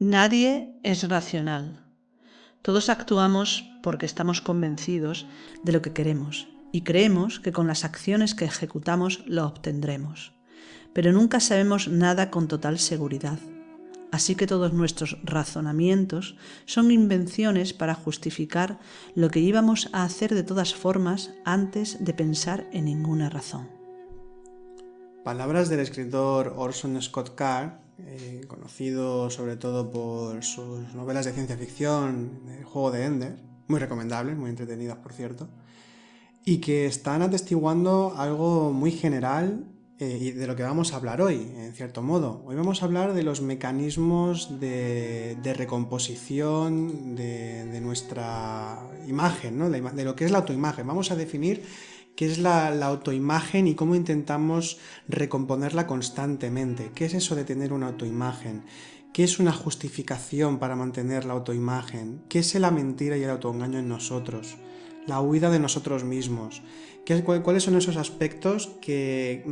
Nadie es racional. Todos actuamos porque estamos convencidos de lo que queremos y creemos que con las acciones que ejecutamos lo obtendremos. Pero nunca sabemos nada con total seguridad. Así que todos nuestros razonamientos son invenciones para justificar lo que íbamos a hacer de todas formas antes de pensar en ninguna razón. Palabras del escritor Orson Scott Card, conocido sobre todo por sus novelas de ciencia ficción, El juego de Ender, muy recomendables, muy entretenidas por cierto, y que están atestiguando algo muy general y de lo que vamos a hablar hoy, en cierto modo. Hoy vamos a hablar de los mecanismos de recomposición de nuestra imagen, ¿no? De lo que es la autoimagen. Vamos a definir qué es la autoimagen y cómo intentamos recomponerla constantemente. ¿Qué es eso de tener una autoimagen? ¿Qué es una justificación para mantener la autoimagen? ¿Qué es la mentira y el autoengaño en nosotros? La huida de nosotros mismos. ¿Cuáles son esos aspectos que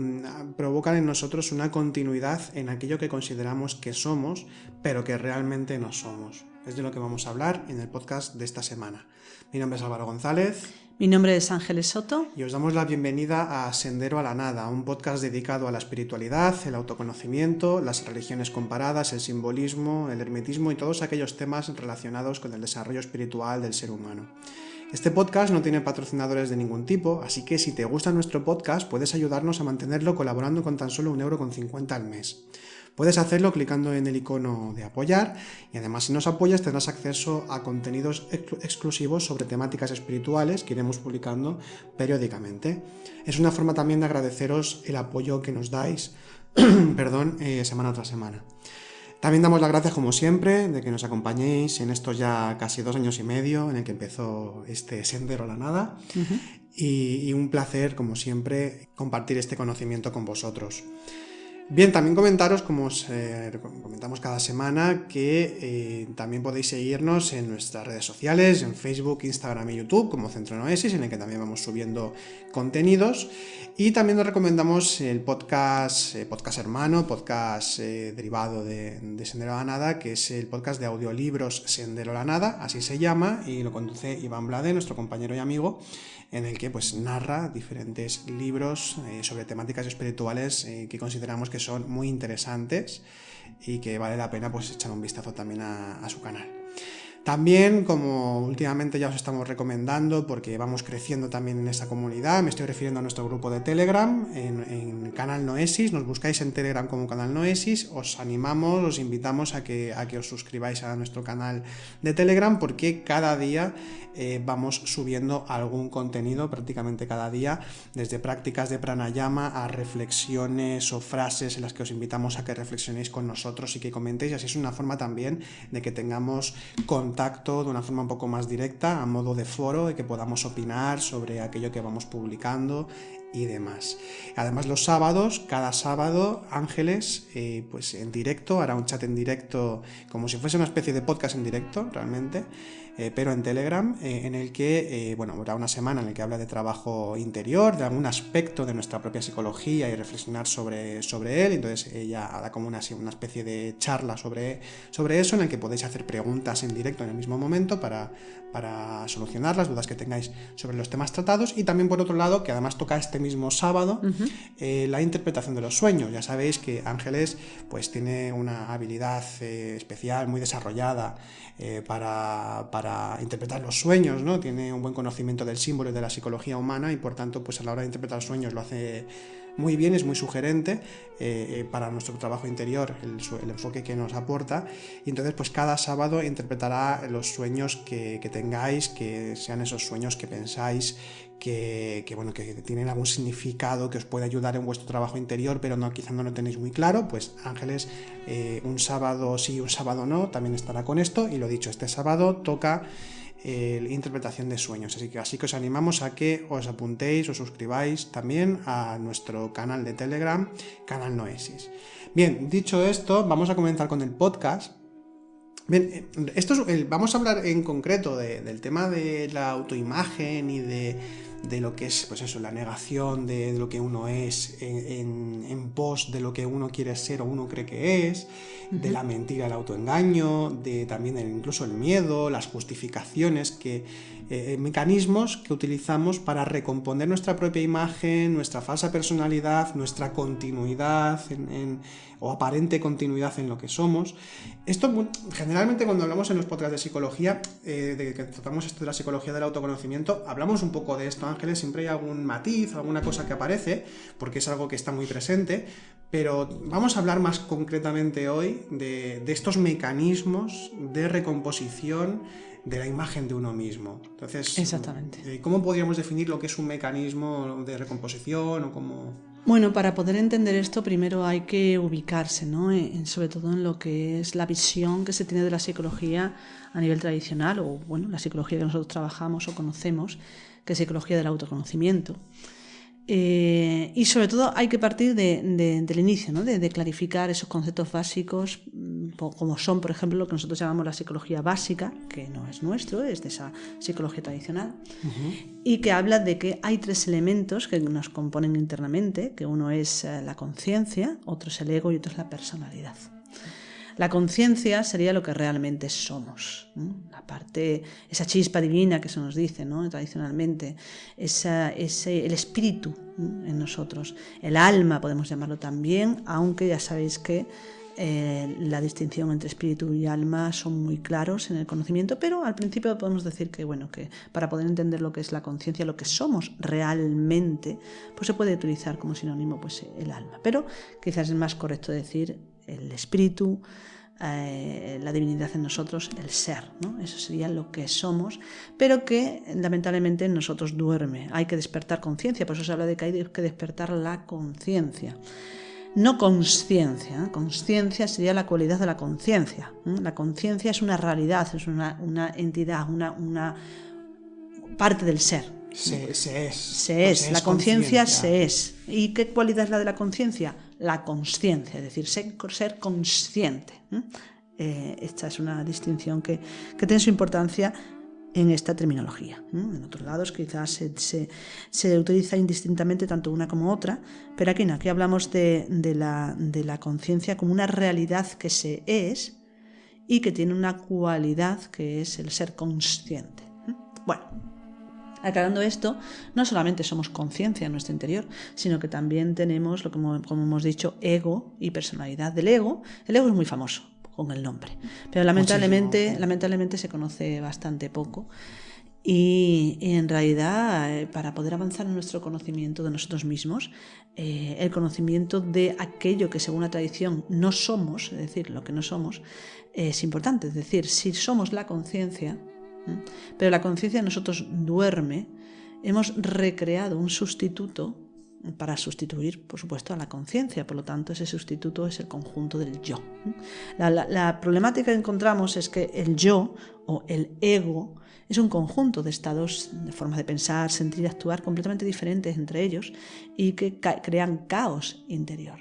provocan en nosotros una continuidad en aquello que consideramos que somos, pero que realmente no somos? Es de lo que vamos a hablar en el podcast de esta semana. Mi nombre es Álvaro González. Mi nombre es Ángeles Soto. Y os damos la bienvenida a Sendero a la Nada, un podcast dedicado a la espiritualidad, el autoconocimiento, las religiones comparadas, el simbolismo, el hermetismo y todos aquellos temas relacionados con el desarrollo espiritual del ser humano. Este podcast no tiene patrocinadores de ningún tipo, así que si te gusta nuestro podcast puedes ayudarnos a mantenerlo colaborando con tan solo 1,50 € al mes. Puedes hacerlo clicando en el icono de apoyar y además si nos apoyas tendrás acceso a contenidos exclusivos sobre temáticas espirituales que iremos publicando periódicamente. Es una forma también de agradeceros el apoyo que nos dais semana tras semana. También damos las gracias, como siempre, de que nos acompañéis en estos ya casi 2 años y medio en el que empezó este Sendero a la Nada. Y un placer, como siempre, compartir este conocimiento con vosotros. Bien, también comentaros, como os comentamos cada semana, que también podéis seguirnos en nuestras redes sociales, en Facebook, Instagram y YouTube, como Centro Noesis, en el que también vamos subiendo contenidos. Y también os recomendamos el podcast hermano, podcast derivado de Sendero a la Nada, que es el podcast de audiolibros Sendero a la Nada, así se llama, y lo conduce Iván Blade, nuestro compañero y amigo, en el que pues narra diferentes libros sobre temáticas espirituales que consideramos que son muy interesantes y que vale la pena pues echar un vistazo también a su canal. También, como últimamente ya os estamos recomendando, porque vamos creciendo también en esta comunidad, me estoy refiriendo a nuestro grupo de Telegram, en Canal Noesis, nos buscáis en Telegram como Canal Noesis, os animamos, os invitamos a que os suscribáis a nuestro canal de Telegram, porque cada día vamos subiendo algún contenido, prácticamente cada día, desde prácticas de pranayama a reflexiones o frases en las que os invitamos a que reflexionéis con nosotros y que comentéis, así es una forma también de que tengamos contacto de una forma un poco más directa, a modo de foro, de que podamos opinar sobre aquello que vamos publicando y demás. Además, los sábados, cada sábado, Ángeles, pues en directo, hará un chat en directo, como si fuese una especie de podcast en directo, realmente, pero en Telegram, en el que, habrá una semana en la que habla de trabajo interior, de algún aspecto de nuestra propia psicología y reflexionar sobre él. Entonces ella hará como una especie de charla sobre eso, en el que podéis hacer preguntas en directo en el mismo momento para solucionar las dudas que tengáis sobre los temas tratados. Y también, por otro lado, que además toca este mismo sábado, la interpretación de los sueños. Ya sabéis que Ángeles pues tiene una habilidad especial, muy desarrollada para interpretar los sueños, ¿no? Tiene un buen conocimiento del símbolo y de la psicología humana y por tanto pues a la hora de interpretar sueños lo hace muy bien, es muy sugerente para nuestro trabajo interior, el enfoque que nos aporta. Y entonces pues cada sábado interpretará los sueños que tengáis, que sean esos sueños que pensáis que tienen algún significado que os puede ayudar en vuestro trabajo interior, pero quizá no lo tenéis muy claro. Pues Ángeles, un sábado sí, un sábado no, también estará con esto. Y lo dicho, este sábado toca interpretación de sueños, así que os animamos a que os apuntéis, os suscribáis también a nuestro canal de Telegram, Canal Noesis. Bien, dicho esto, vamos a comenzar con el podcast. Bien, vamos a hablar en concreto del tema de la autoimagen y de de lo que es, pues eso, la negación de lo que uno es en pos de lo que uno quiere ser o uno cree que es, de la mentira, el autoengaño, de también incluso el miedo, las justificaciones, mecanismos que utilizamos para recomponer nuestra propia imagen, nuestra falsa personalidad, nuestra continuidad o aparente continuidad en lo que somos. Esto generalmente cuando hablamos en los podcasts de psicología, de que tratamos esto de la psicología del autoconocimiento, hablamos un poco de esto, Ángeles, siempre hay algún matiz, alguna cosa que aparece, porque es algo que está muy presente, pero vamos a hablar más concretamente hoy de estos mecanismos de recomposición de la imagen de uno mismo. Entonces, exactamente. ¿Cómo podríamos definir lo que es un mecanismo de recomposición o cómo...? Bueno, para poder entender esto, primero hay que ubicarse, ¿no? Sobre todo en lo que es la visión que se tiene de la psicología a nivel tradicional, o bueno, la psicología que nosotros trabajamos o conocemos, que es psicología del autoconocimiento. Y sobre todo hay que partir del inicio, ¿no? de clarificar esos conceptos básicos, como son, por ejemplo, lo que nosotros llamamos la psicología básica, que no es nuestro, es de esa psicología tradicional, y que habla de que hay 3 elementos que nos componen internamente, que uno es la conciencia, otro es el ego y otro es la personalidad. La conciencia sería lo que realmente somos, ¿no? La parte, esa chispa divina que se nos dice, ¿no? Tradicionalmente, el espíritu, ¿no? En nosotros. El alma podemos llamarlo también, aunque ya sabéis que la distinción entre espíritu y alma son muy claros en el conocimiento, pero al principio podemos decir que, bueno, que para poder entender lo que es la conciencia, lo que somos realmente, pues se puede utilizar como sinónimo pues el alma. Pero quizás es más correcto decir el espíritu, la divinidad en nosotros, el ser, ¿no? Eso sería lo que somos, pero que lamentablemente en nosotros duerme. Hay que despertar conciencia, por eso se habla de que hay que despertar la conciencia. No consciencia, consciencia sería la cualidad de la conciencia. La conciencia es una realidad, es una entidad, una parte del ser. Se es. Se es. La conciencia se es. ¿Y qué cualidad es la de la conciencia? La consciencia, es decir, ser consciente. Esta es una distinción que tiene su importancia en esta terminología. En otros lados quizás se utiliza indistintamente tanto una como otra, pero aquí no, aquí hablamos de la conciencia como una realidad que se es y que tiene una cualidad que es el ser consciente. Bueno, aclarando esto, no solamente somos conciencia en nuestro interior, sino que también tenemos, como hemos dicho, ego y personalidad. El ego es muy famoso con el nombre, pero lamentablemente se conoce bastante poco y en realidad para poder avanzar en nuestro conocimiento de nosotros mismos, el conocimiento de aquello que según la tradición no somos, es decir, lo que no somos, es importante. Es decir, si somos la conciencia, pero la conciencia de nosotros duerme, hemos recreado un sustituto para sustituir, por supuesto, a la conciencia. Por lo tanto, ese sustituto es el conjunto del yo. La problemática que encontramos es que el yo o el ego es un conjunto de estados, de formas de pensar, sentir y actuar completamente diferentes entre ellos y que crean caos interior,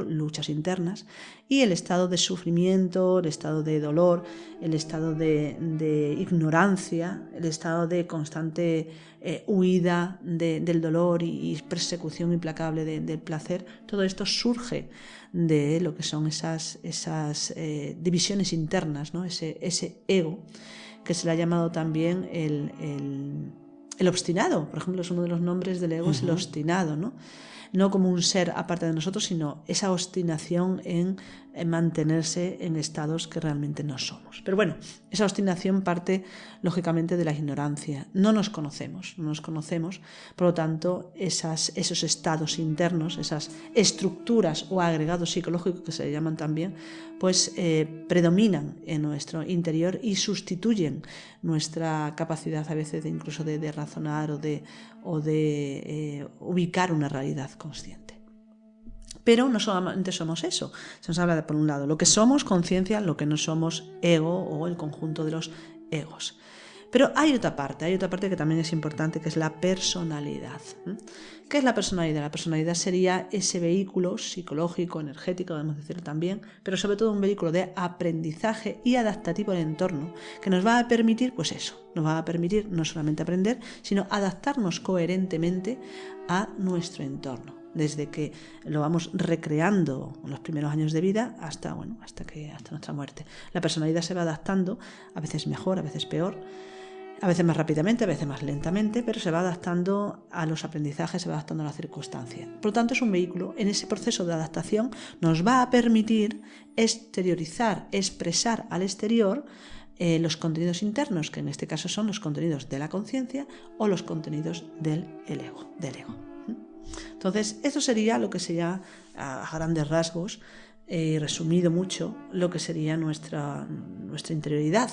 luchas internas, y el estado de sufrimiento, el estado de dolor, el estado de ignorancia, el estado de constante huida del dolor y persecución implacable del placer. Todo esto surge de lo que son esas divisiones internas, ¿no? Ese ego, que se le ha llamado también el obstinado. Por ejemplo, es uno de los nombres del ego, es el obstinado, ¿no? No como un ser aparte de nosotros, sino esa obstinación en mantenerse en estados que realmente no somos. Pero bueno, esa obstinación parte lógicamente de la ignorancia. No nos conocemos, por lo tanto esos estados internos, esas estructuras o agregados psicológicos que se llaman también, pues predominan en nuestro interior y sustituyen nuestra capacidad a veces incluso de razonar o de ubicar una realidad consciente. Pero no solamente somos eso. Se nos habla de, por un lado, lo que somos, conciencia, lo que no somos, ego o el conjunto de los egos. Pero hay otra parte que también es importante, que es la personalidad. ¿Qué es la personalidad? La personalidad sería ese vehículo psicológico, energético, podemos decirlo también, pero sobre todo un vehículo de aprendizaje y adaptativo al entorno, que nos va a permitir, pues eso, nos va a permitir no solamente aprender, sino adaptarnos coherentemente a nuestro entorno, desde que lo vamos recreando en los primeros años de vida hasta nuestra muerte. La personalidad se va adaptando, a veces mejor, a veces peor, a veces más rápidamente, a veces más lentamente, pero se va adaptando a los aprendizajes, se va adaptando a las circunstancias. Por lo tanto, es un vehículo. En ese proceso de adaptación nos va a permitir exteriorizar, expresar al exterior los contenidos internos, que en este caso son los contenidos de la conciencia o los contenidos del ego. Entonces, esto sería lo que sería, a grandes rasgos, resumido mucho, lo que sería nuestra interioridad.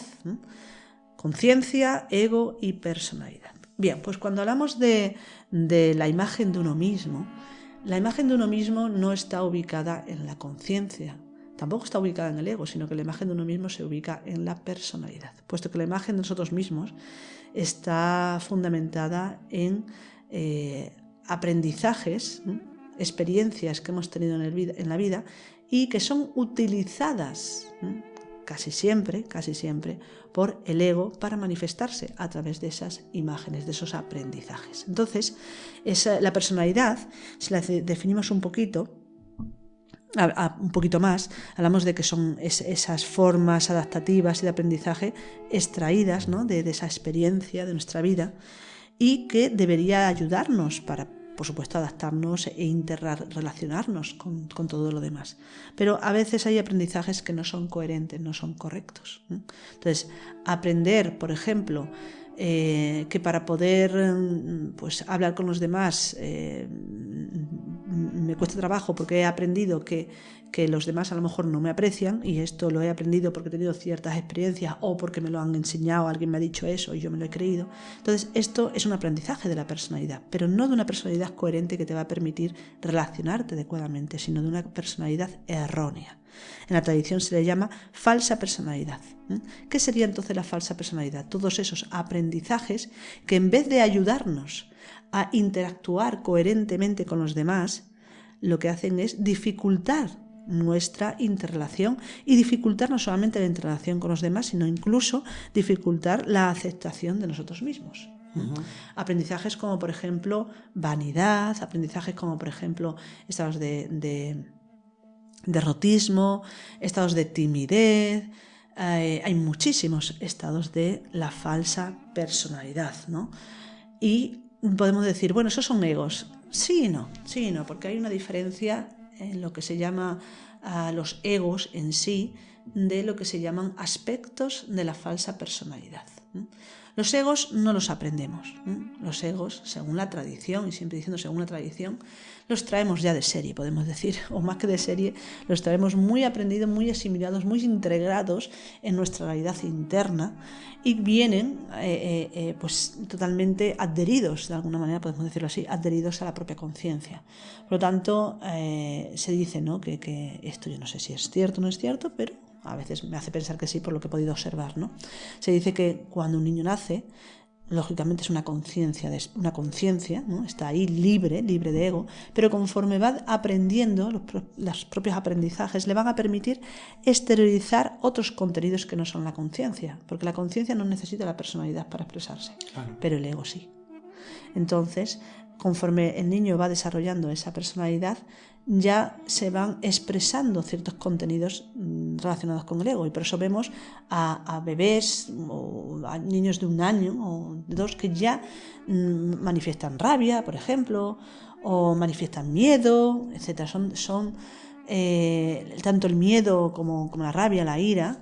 Conciencia, ego y personalidad. Bien, pues cuando hablamos de la imagen de uno mismo, la imagen de uno mismo no está ubicada en la conciencia, tampoco está ubicada en el ego, sino que la imagen de uno mismo se ubica en la personalidad, puesto que la imagen de nosotros mismos está fundamentada en aprendizajes, experiencias que hemos tenido en la vida y que son utilizadas casi siempre, por el ego para manifestarse a través de esas imágenes, de esos aprendizajes. Entonces, la personalidad, si la definimos un poquito más, hablamos de que son esas formas adaptativas y de aprendizaje extraídas, ¿no?, de esa experiencia de nuestra vida y que debería ayudarnos para, por supuesto, adaptarnos e interrelacionarnos con todo lo demás. Pero a veces hay aprendizajes que no son coherentes, no son correctos. Entonces, aprender, por ejemplo, que para poder hablar con los demás me cuesta trabajo porque he aprendido que los demás a lo mejor no me aprecian, y esto lo he aprendido porque he tenido ciertas experiencias o porque me lo han enseñado, alguien me ha dicho eso y yo me lo he creído. Entonces, esto es un aprendizaje de la personalidad, pero no de una personalidad coherente que te va a permitir relacionarte adecuadamente, sino de una personalidad errónea. En la tradición se le llama falsa personalidad. ¿Qué sería entonces la falsa personalidad? Todos esos aprendizajes que, en vez de ayudarnos a interactuar coherentemente con los demás, lo que hacen es dificultar nuestra interrelación, y dificultar no solamente la interrelación con los demás, sino incluso dificultar la aceptación de nosotros mismos. Aprendizajes como, por ejemplo, vanidad, aprendizajes como, por ejemplo, estados de derrotismo, estados de timidez. Hay muchísimos estados de la falsa personalidad, ¿no? Y podemos decir, bueno, esos son egos. Sí y no, porque hay una diferencia en lo que se llama los egos en sí, de lo que se llaman aspectos de la falsa personalidad. Los egos no los aprendemos. Los egos, según la tradición, y siempre diciendo según la tradición, los traemos ya de serie, podemos decir, o más que de serie, los traemos muy aprendidos, muy asimilados, muy integrados en nuestra realidad interna, y vienen totalmente adheridos, de alguna manera podemos decirlo así, adheridos a la propia conciencia. Por lo tanto, se dice, ¿no?, que esto yo no sé si es cierto o no es cierto, pero a veces me hace pensar que sí, por lo que he podido observar, ¿no? Se dice que cuando un niño nace, lógicamente es una conciencia, ¿no?, está ahí libre de ego, pero conforme va aprendiendo, los propios aprendizajes le van a permitir exteriorizar otros contenidos que no son la conciencia, porque la conciencia no necesita la personalidad para expresarse, claro, pero el ego sí. Entonces, conforme el niño va desarrollando esa personalidad, ya se van expresando ciertos contenidos relacionados con el ego, y por eso vemos a bebés o a niños de 1 año o de 2 que ya manifiestan rabia, por ejemplo, o manifiestan miedo, etc. Son tanto el miedo como la rabia, la ira.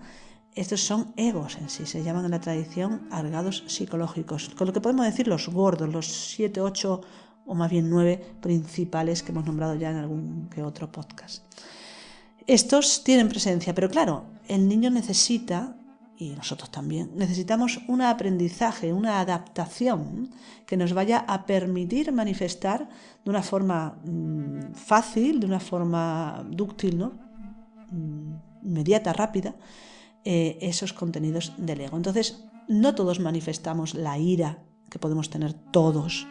Estos son egos en sí, se llaman en la tradición agregados psicológicos, con lo que podemos decir los gordos, los 7, 8 o más bien 9 principales que hemos nombrado ya en algún que otro podcast. Estos tienen presencia, pero claro, el niño necesita, y nosotros también, necesitamos un aprendizaje, una adaptación que nos vaya a permitir manifestar de una forma fácil, de una forma dúctil, ¿no?, inmediata, rápida, esos contenidos del ego. Entonces, no todos manifestamos la ira que podemos tener todos.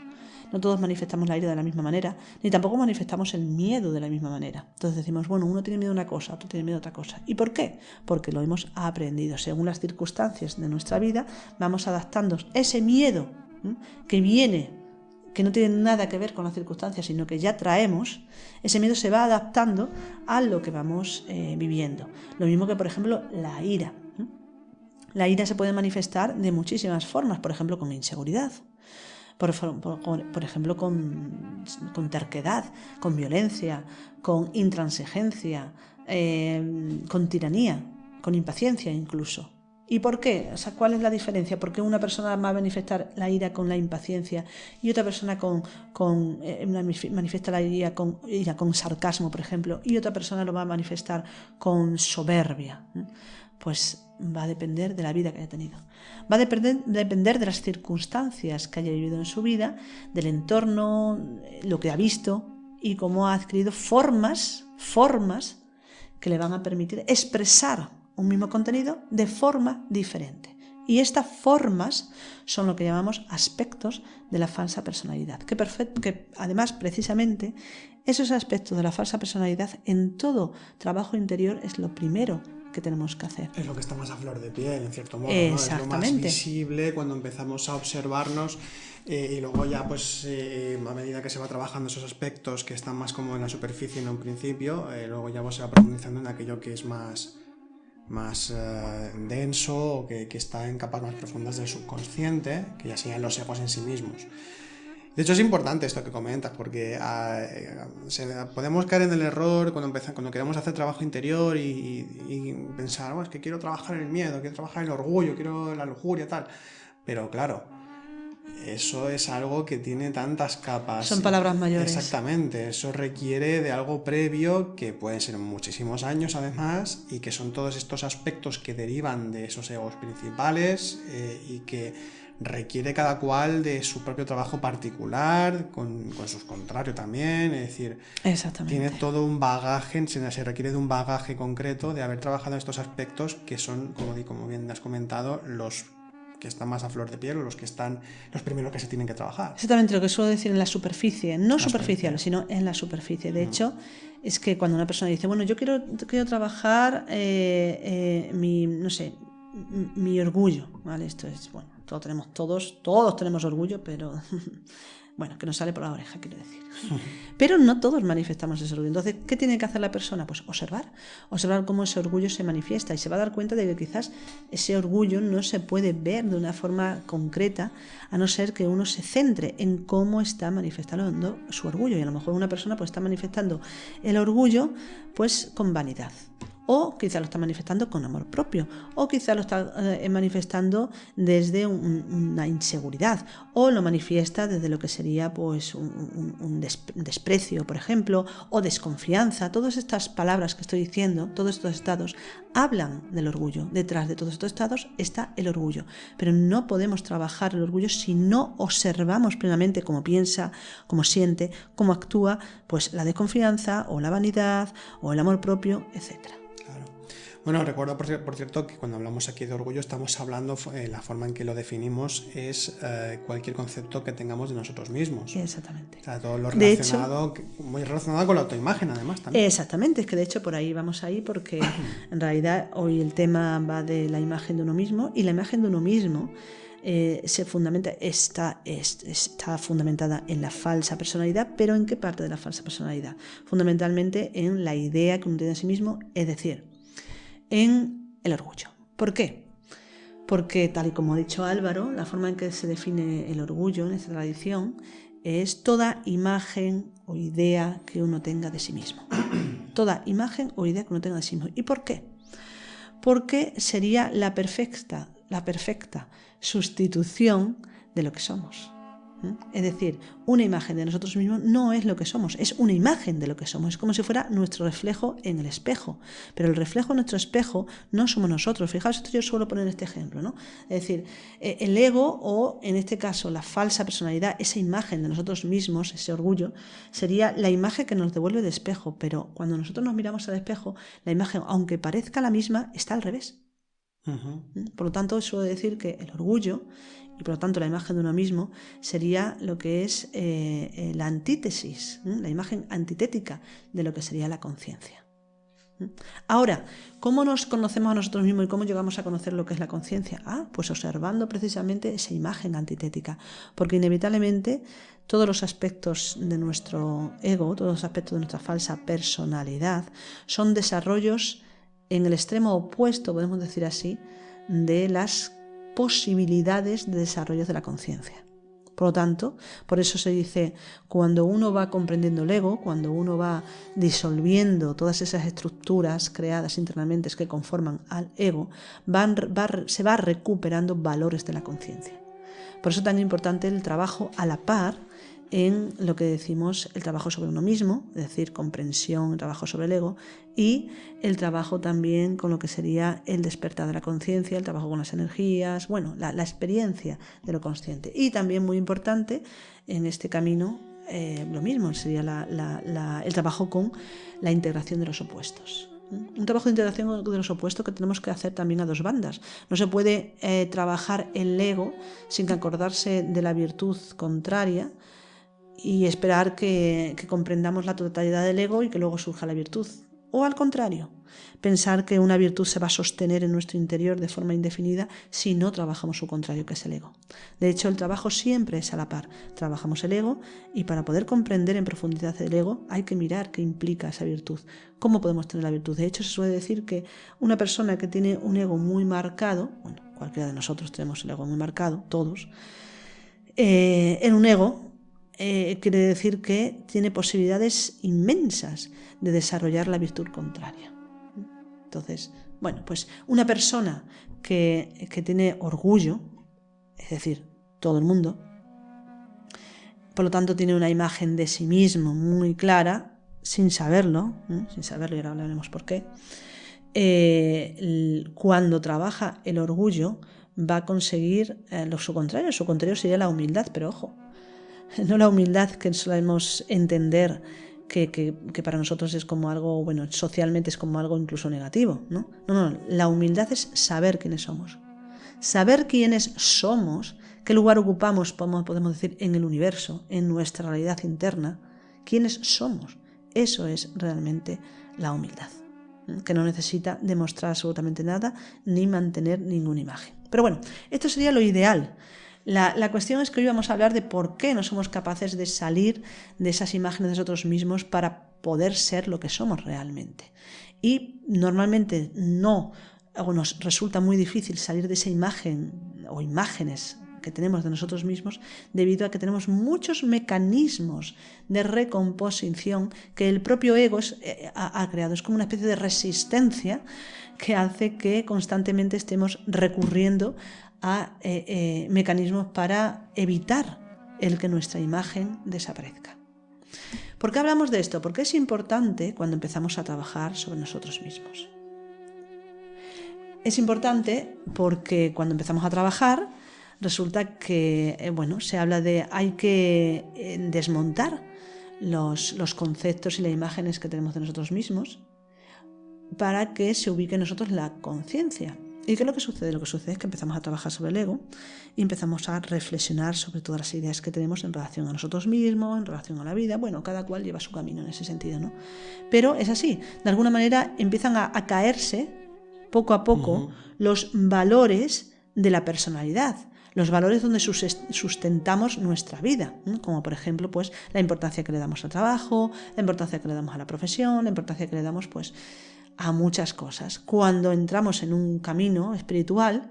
No todos manifestamos la ira de la misma manera, ni tampoco manifestamos el miedo de la misma manera. Entonces decimos, bueno, uno tiene miedo a una cosa, otro tiene miedo a otra cosa. ¿Y por qué? Porque lo hemos aprendido. Según las circunstancias de nuestra vida, vamos adaptando ese miedo que viene, que no tiene nada que ver con las circunstancias, sino que ya traemos, ese miedo se va adaptando a lo que vamos viviendo. Lo mismo que, por ejemplo, la ira. La ira se puede manifestar de muchísimas formas, por ejemplo, con inseguridad. Por ejemplo, con terquedad, con violencia, con intransigencia, con tiranía, con impaciencia incluso. ¿Y por qué? O sea, ¿cuál es la diferencia? ¿Por qué una persona va a manifestar la ira con la impaciencia y otra persona manifiesta la ira con sarcasmo, por ejemplo, y otra persona lo va a manifestar con soberbia? Pues va a depender de la vida que haya tenido. Va a depender de las circunstancias que haya vivido en su vida, del entorno, lo que ha visto y cómo ha adquirido formas que le van a permitir expresar un mismo contenido de forma diferente. Y estas formas son lo que llamamos aspectos de la falsa personalidad. Que además, precisamente, esos aspectos de la falsa personalidad en todo trabajo interior es lo primero que tenemos que hacer. Es lo que está más a flor de piel, en cierto modo, ¿no? Es lo más visible cuando empezamos a observarnos y luego ya, pues, a medida que se va trabajando esos aspectos que están más como en la superficie en un principio, luego ya se va profundizando en aquello que es más denso o que está en capas más profundas del subconsciente, que ya serían los egos en sí mismos. De hecho, es importante esto que comentas, porque podemos caer en el error cuando queremos hacer trabajo interior y pensar, es que quiero trabajar en el miedo, quiero trabajar en el orgullo, quiero la lujuria, tal. Pero claro, eso es algo que tiene tantas capas. Son palabras mayores. Exactamente, eso requiere de algo previo que pueden ser muchísimos años además y que son todos estos aspectos que derivan de esos egos principales y que requiere cada cual de su propio trabajo particular, con sus contrarios también, es decir, tiene todo un bagaje, se requiere de un bagaje concreto de haber trabajado en estos aspectos que son, como bien has comentado, los que están más a flor de piel o los primeros que se tienen que trabajar. Exactamente lo que suelo decir en la superficie, no superficial, sino en la superficie. De hecho, es que cuando una persona dice, bueno, yo quiero trabajar mi orgullo, ¿vale? Esto es, bueno, todos tenemos orgullo, pero bueno, que nos sale por la oreja, quiero decir. Pero no todos manifestamos ese orgullo. Entonces, ¿qué tiene que hacer la persona? Pues observar cómo ese orgullo se manifiesta y se va a dar cuenta de que quizás ese orgullo no se puede ver de una forma concreta, a no ser que uno se centre en cómo está manifestando su orgullo. Y a lo mejor una persona pues está manifestando el orgullo pues con vanidad. O quizá lo está manifestando con amor propio, o quizá lo está manifestando desde una inseguridad, o lo manifiesta desde lo que sería pues un desprecio, por ejemplo, o desconfianza. Todas estas palabras que estoy diciendo, todos estos estados, hablan del orgullo. Detrás de todos estos estados está el orgullo, pero no podemos trabajar el orgullo si no observamos plenamente cómo piensa, cómo siente, cómo actúa, pues la desconfianza, o la vanidad, o el amor propio, etcétera. Bueno, recuerdo por cierto que cuando hablamos aquí de orgullo estamos hablando, la forma en que lo definimos es cualquier concepto que tengamos de nosotros mismos. Exactamente. O sea, todo lo relacionado, muy relacionado con la autoimagen además también. Exactamente, es que de hecho por ahí vamos ahí porque en realidad hoy el tema va de la imagen de uno mismo y la imagen de uno mismo está fundamentada en la falsa personalidad, pero ¿en qué parte de la falsa personalidad? Fundamentalmente en la idea que uno tiene de sí mismo, es decir, en el orgullo. ¿Por qué? Porque, tal y como ha dicho Álvaro, la forma en que se define el orgullo en esta tradición es toda imagen o idea que uno tenga de sí mismo. Toda imagen o idea que uno tenga de sí mismo. ¿Y por qué? Porque sería la perfecta sustitución de lo que somos. Es decir, una imagen de nosotros mismos no es lo que somos, es una imagen de lo que somos. Es como si fuera nuestro reflejo en el espejo. Pero el reflejo en nuestro espejo no somos nosotros. Fijaos, esto yo suelo poner este ejemplo, ¿no? Es decir, el ego o, en este caso, la falsa personalidad, esa imagen de nosotros mismos, ese orgullo, sería la imagen que nos devuelve el espejo. Pero cuando nosotros nos miramos al espejo, la imagen, aunque parezca la misma, está al revés. Por lo tanto, eso de decir que el orgullo y por lo tanto la imagen de uno mismo sería lo que es la antítesis, la imagen antitética de lo que sería la conciencia. Ahora, ¿cómo nos conocemos a nosotros mismos y cómo llegamos a conocer lo que es la conciencia? Pues observando precisamente esa imagen antitética, porque inevitablemente todos los aspectos de nuestro ego, todos los aspectos de nuestra falsa personalidad, son desarrollos en el extremo opuesto, podemos decir así, de las posibilidades de desarrollo de la conciencia. Por lo tanto, por eso se dice, cuando uno va comprendiendo el ego, cuando uno va disolviendo todas esas estructuras creadas internamente que conforman al ego, se va recuperando valores de la conciencia. Por eso es tan importante el trabajo a la par en lo que decimos el trabajo sobre uno mismo, es decir, comprensión, el trabajo sobre el ego, y el trabajo también con lo que sería el despertar de la conciencia, el trabajo con las energías, bueno, la experiencia de lo consciente. Y también muy importante en este camino, lo mismo, sería el trabajo con la integración de los opuestos. Un trabajo de integración de los opuestos que tenemos que hacer también a dos bandas. No se puede trabajar el ego sin acordarse de la virtud contraria y esperar que comprendamos la totalidad del ego y que luego surja la virtud. O al contrario, pensar que una virtud se va a sostener en nuestro interior de forma indefinida si no trabajamos su contrario, que es el ego. De hecho, el trabajo siempre es a la par. Trabajamos el ego y para poder comprender en profundidad el ego hay que mirar qué implica esa virtud. ¿Cómo podemos tener la virtud? De hecho, se suele decir que una persona que tiene un ego muy marcado, bueno, cualquiera de nosotros tenemos el ego muy marcado, todos, en un ego quiere decir que tiene posibilidades inmensas de desarrollar la virtud contraria. Entonces, bueno, pues una persona que tiene orgullo, es decir, todo el mundo, por lo tanto tiene una imagen de sí mismo muy clara, sin saberlo, y ahora hablaremos por qué, cuando trabaja el orgullo va a conseguir su contrario sería la humildad, pero ojo, no la humildad que solemos entender que para nosotros es como algo, bueno, socialmente es como algo incluso negativo, ¿no? No, la humildad es saber quiénes somos. Saber quiénes somos, qué lugar ocupamos, podemos decir, en el universo, en nuestra realidad interna, quiénes somos. Eso es realmente la humildad, que no necesita demostrar absolutamente nada ni mantener ninguna imagen. Pero bueno, esto sería lo ideal. La cuestión es que hoy vamos a hablar de por qué no somos capaces de salir de esas imágenes de nosotros mismos para poder ser lo que somos realmente. Y normalmente nos resulta muy difícil salir de esa imagen o imágenes que tenemos de nosotros mismos debido a que tenemos muchos mecanismos de recomposición que el propio ego ha creado. Es como una especie de resistencia que hace que constantemente estemos recurriendo a mecanismos para evitar el que nuestra imagen desaparezca. ¿Por qué hablamos de esto? Porque es importante cuando empezamos a trabajar sobre nosotros mismos. Es importante porque cuando empezamos a trabajar resulta que, se habla de hay que desmontar los conceptos y las imágenes que tenemos de nosotros mismos para que se ubique en nosotros la conciencia. ¿Y qué es lo que sucede? Lo que sucede es que empezamos a trabajar sobre el ego y empezamos a reflexionar sobre todas las ideas que tenemos en relación a nosotros mismos, en relación a la vida. Bueno, cada cual lleva su camino en ese sentido, ¿no? Pero es así, de alguna manera empiezan a caerse poco a poco los valores de la personalidad, los valores donde sustentamos nuestra vida, ¿no? Como por ejemplo, pues la importancia que le damos al trabajo, la importancia que le damos a la profesión, la importancia que le damos, pues, a muchas cosas. Cuando entramos en un camino espiritual,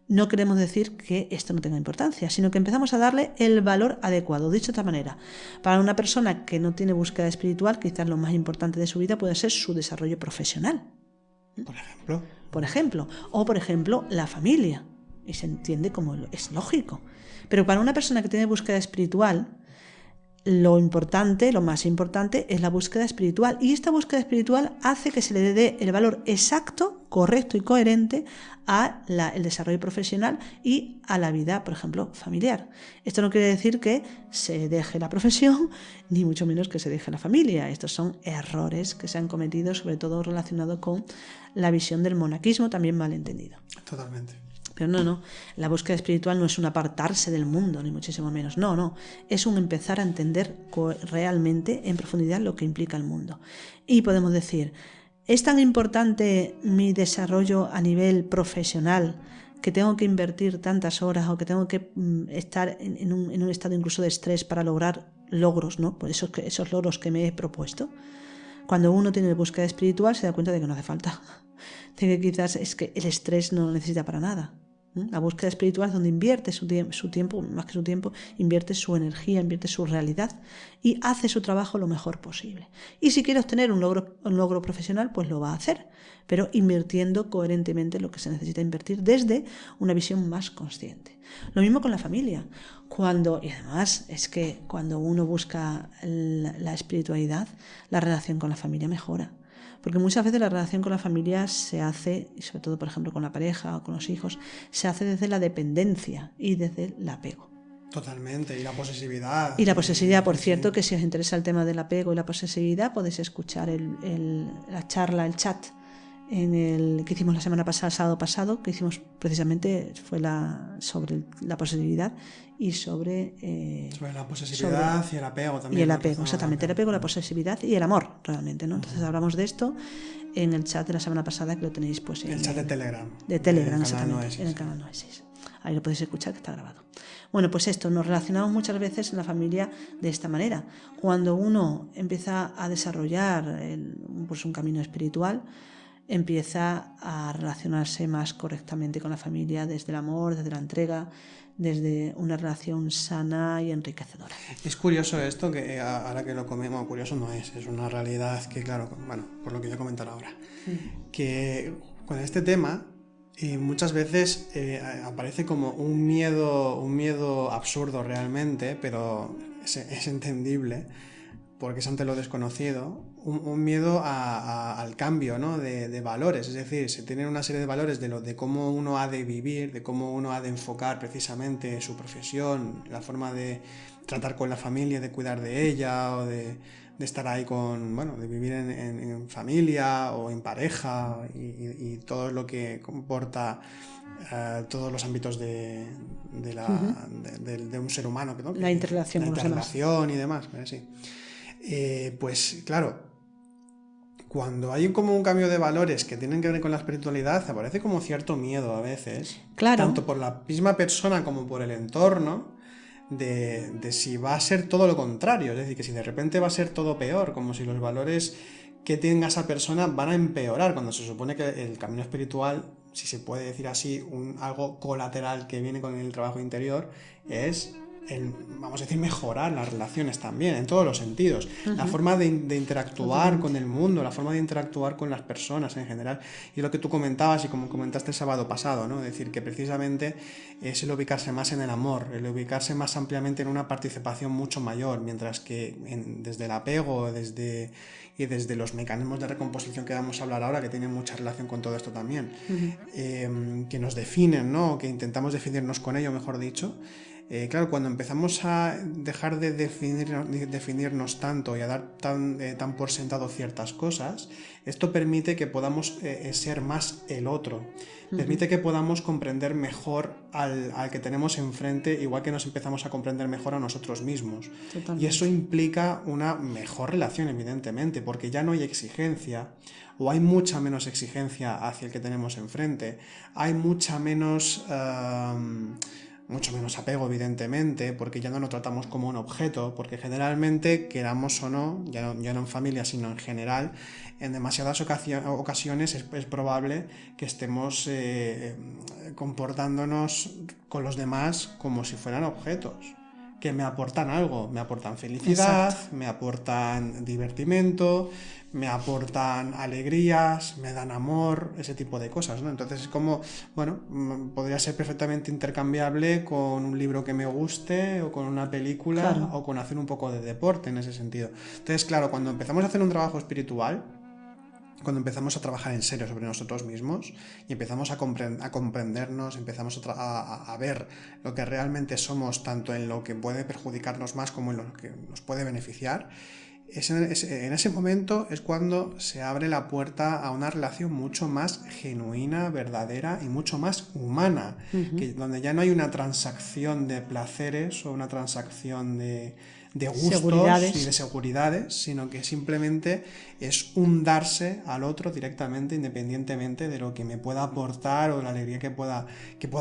no queremos decir que esto no tenga importancia, sino que empezamos a darle el valor adecuado. Dicho de otra manera, para una persona que no tiene búsqueda espiritual, quizás lo más importante de su vida puede ser su desarrollo profesional. Por ejemplo, la familia. Y se entiende como es lógico. Pero para una persona que tiene búsqueda espiritual, lo importante, lo más importante, es la búsqueda espiritual. Y esta búsqueda espiritual hace que se le dé el valor exacto, correcto y coherente al desarrollo profesional y a la vida, por ejemplo, familiar. Esto no quiere decir que se deje la profesión, ni mucho menos que se deje la familia. Estos son errores que se han cometido, sobre todo relacionados con la visión del monaquismo, también mal entendido. Totalmente. Pero no, la búsqueda espiritual no es un apartarse del mundo, ni muchísimo menos. No, es un empezar a entender realmente en profundidad lo que implica el mundo. Y podemos decir, ¿es tan importante mi desarrollo a nivel profesional que tengo que invertir tantas horas o que tengo que estar en un estado incluso de estrés para lograr logros, ¿no? Por esos logros que me he propuesto? Cuando uno tiene búsqueda espiritual se da cuenta de que no hace falta. De que quizás es que el estrés no lo necesita para nada. La búsqueda espiritual es donde invierte su tiempo, más que su tiempo, invierte su energía, invierte su realidad y hace su trabajo lo mejor posible. Y si quiere obtener un logro profesional, pues lo va a hacer, pero invirtiendo coherentemente lo que se necesita invertir desde una visión más consciente. Lo mismo con la familia. Y además es que cuando uno busca la espiritualidad, la relación con la familia mejora. Porque muchas veces la relación con la familia se hace, y sobre todo por ejemplo con la pareja o con los hijos, se hace desde la dependencia y desde el apego. Totalmente, y la posesividad. Y la posesividad, por cierto, que si os interesa el tema del apego y la posesividad, podéis escuchar la charla, el chat que hicimos la semana pasada, sábado pasado, que hicimos precisamente fue sobre la posesividad y sobre la posesividad y el apego también. Y el apego, exactamente, el apego, la posesividad y el amor, realmente, ¿no? Entonces hablamos de esto en el chat de la semana pasada, que lo tenéis pues en el chat de Telegram. De Telegram, exactamente, en el canal Noesis. Ahí lo podéis escuchar, que está grabado. Bueno, pues esto, nos relacionamos muchas veces en la familia de esta manera. Cuando uno empieza a desarrollar un camino espiritual, empieza a relacionarse más correctamente con la familia desde el amor, desde la entrega, desde una relación sana y enriquecedora. Es curioso esto, que ahora que lo comemos, curioso no es una realidad que, claro, bueno, por lo que voy a comentar ahora, que con este tema muchas veces aparece como un miedo absurdo realmente, pero es entendible, porque es ante lo desconocido, un miedo al cambio, ¿no? de valores. Es decir, se tienen una serie de valores de cómo uno ha de vivir, de cómo uno ha de enfocar precisamente su profesión, la forma de tratar con la familia, de cuidar de ella, o de estar ahí de vivir en familia o en pareja, y todo lo que comporta todos los ámbitos de un ser humano, ¿no? La interrelación con los demás. Y demás, sí. Pues claro, cuando hay como un cambio de valores que tienen que ver con la espiritualidad, aparece como cierto miedo a veces, claro, tanto por la misma persona como por el entorno, de si va a ser todo lo contrario, es decir, que si de repente va a ser todo peor, como si los valores que tenga esa persona van a empeorar, cuando se supone que el camino espiritual, si se puede decir así, algo colateral que viene con el trabajo interior, es vamos a decir, mejorar las relaciones también, en todos los sentidos. La forma de interactuar con el mundo, la forma de interactuar con las personas en general. Y lo que tú comentabas, y como comentaste el sábado pasado, ¿no? Es decir, que precisamente es el ubicarse más en el amor, el ubicarse más ampliamente en una participación mucho mayor, mientras que desde el apego y desde los mecanismos de recomposición que vamos a hablar ahora, que tienen mucha relación con todo esto también, que nos definen, ¿no? Que intentamos definirnos con ello, mejor dicho. Claro, cuando empezamos a dejar de definirnos tanto y a dar tan por sentado ciertas cosas, esto permite que podamos ser más el otro, permite que podamos comprender mejor al que tenemos enfrente, igual que nos empezamos a comprender mejor a nosotros mismos. Totalmente. Y eso implica una mejor relación, evidentemente, porque ya no hay exigencia, o hay mucha menos exigencia hacia el que tenemos enfrente, hay mucho menos apego, evidentemente, porque ya no lo tratamos como un objeto, porque generalmente, queramos o no, ya no en familia, sino en general, en demasiadas ocasiones es probable que estemos comportándonos con los demás como si fueran objetos, que me aportan algo, me aportan felicidad, exacto, me aportan divertimento, me aportan alegrías, me dan amor, ese tipo de cosas, ¿no? Entonces es como, bueno, podría ser perfectamente intercambiable con un libro que me guste o con una película, claro, o con hacer un poco de deporte en ese sentido. Entonces, claro, cuando empezamos a hacer un trabajo espiritual, cuando empezamos a trabajar en serio sobre nosotros mismos y empezamos a comprendernos, empezamos a ver lo que realmente somos, tanto en lo que puede perjudicarnos más como en lo que nos puede beneficiar, en ese momento es cuando se abre la puerta a una relación mucho más genuina, verdadera y mucho más humana, donde ya no hay una transacción de placeres o una transacción de gustos y de seguridades, sino que simplemente es un darse al otro directamente, independientemente de lo que me pueda aportar o la alegría que pueda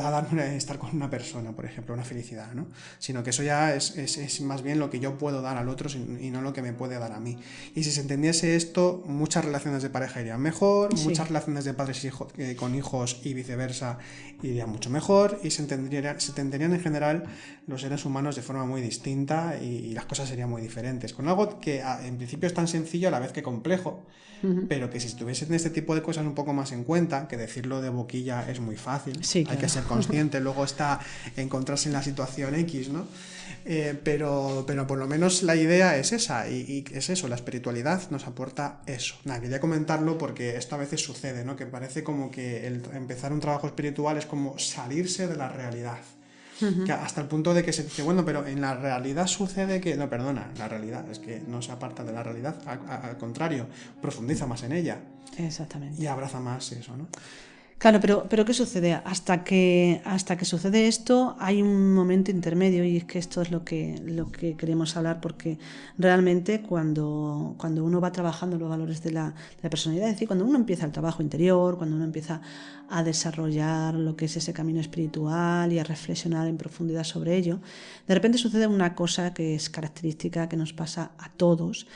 darme estar con una persona, por ejemplo, una felicidad, ¿no? Sino que eso ya es más bien lo que yo puedo dar al otro y no lo que me puede dar a mí. Y si se entendiese esto, muchas relaciones de pareja irían mejor, sí, muchas relaciones de padres con hijos y viceversa irían mucho mejor, y se entenderían en general los seres humanos de forma muy distinta y las cosas serían muy diferentes. Con algo que en principio es tan sencillo a la vez que complejo, pero que si estuviesen este tipo de cosas un poco más en cuenta, que decirlo de boquilla es muy fácil, sí, claro, hay que ser consciente, luego está encontrarse en la situación X, ¿no? Pero por lo menos la idea es esa, y es eso, la espiritualidad nos aporta eso. Nada, quería comentarlo porque esto a veces sucede, ¿no? Que parece como que empezar un trabajo espiritual es como salirse de la realidad. Que hasta el punto de que se dice, bueno, pero en la realidad sucede que... No, perdona, la realidad es que no se aparta de la realidad, al contrario, profundiza más en ella. Exactamente. Y abraza más eso, ¿no? Claro, pero ¿qué sucede? Hasta que sucede esto hay un momento intermedio, y es que esto es lo que queremos hablar, porque realmente cuando uno va trabajando los valores de la personalidad, es decir, cuando uno empieza el trabajo interior, cuando uno empieza a desarrollar lo que es ese camino espiritual y a reflexionar en profundidad sobre ello, de repente sucede una cosa que es característica, que nos pasa a todos.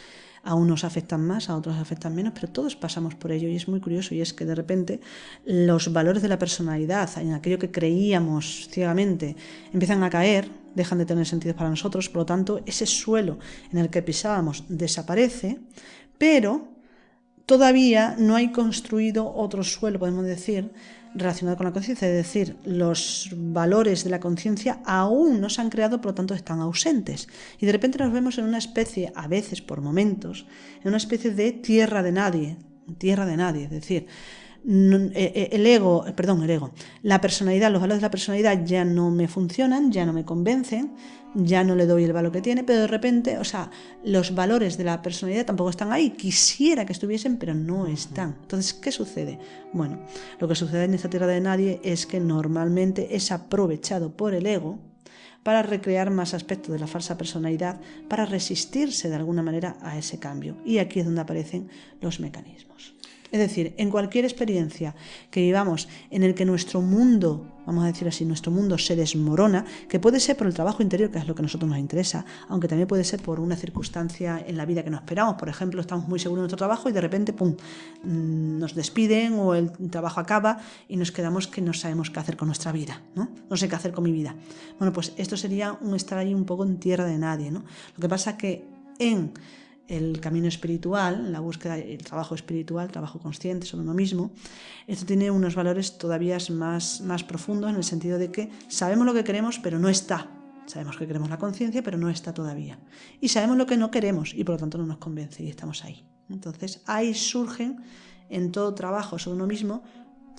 A unos afectan más, a otros afectan menos, pero todos pasamos por ello, y es muy curioso, y es que de repente los valores de la personalidad, en aquello que creíamos ciegamente, empiezan a caer, dejan de tener sentido para nosotros, por lo tanto ese suelo en el que pisábamos desaparece, pero todavía no hay construido otro suelo, podemos decir, relacionado con la conciencia, es decir, los valores de la conciencia aún no se han creado, por lo tanto están ausentes. Y de repente nos vemos en una especie, a veces por momentos, en una especie de tierra de nadie, es decir, el ego, la personalidad, los valores de la personalidad ya no me funcionan, ya no me convencen, ya no le doy el valor que tiene, pero de repente, o sea, los valores de la personalidad tampoco están ahí, quisiera que estuviesen, pero no están. Entonces, ¿qué sucede? Bueno, lo que sucede en esta tierra de nadie es que normalmente es aprovechado por el ego para recrear más aspectos de la falsa personalidad, para resistirse de alguna manera a ese cambio. Y aquí es donde aparecen los mecanismos. Es decir, en cualquier experiencia que vivamos en el que nuestro mundo, vamos a decir así, nuestro mundo se desmorona, que puede ser por el trabajo interior, que es lo que a nosotros nos interesa, aunque también puede ser por una circunstancia en la vida que no esperamos. Por ejemplo, estamos muy seguros de nuestro trabajo y de repente, ¡pum!, nos despiden o el trabajo acaba y nos quedamos que no sabemos qué hacer con nuestra vida, ¿no? No sé qué hacer con mi vida. Bueno, pues esto sería un estar ahí un poco en tierra de nadie, ¿no? Lo que pasa es que en el camino espiritual, la búsqueda, el trabajo espiritual, trabajo consciente sobre uno mismo, esto tiene unos valores todavía más profundos, en el sentido de que sabemos lo que queremos, pero no está. Sabemos que queremos la conciencia, pero no está todavía. Y sabemos lo que no queremos y por lo tanto no nos convence y estamos ahí. Entonces ahí surgen en todo trabajo sobre uno mismo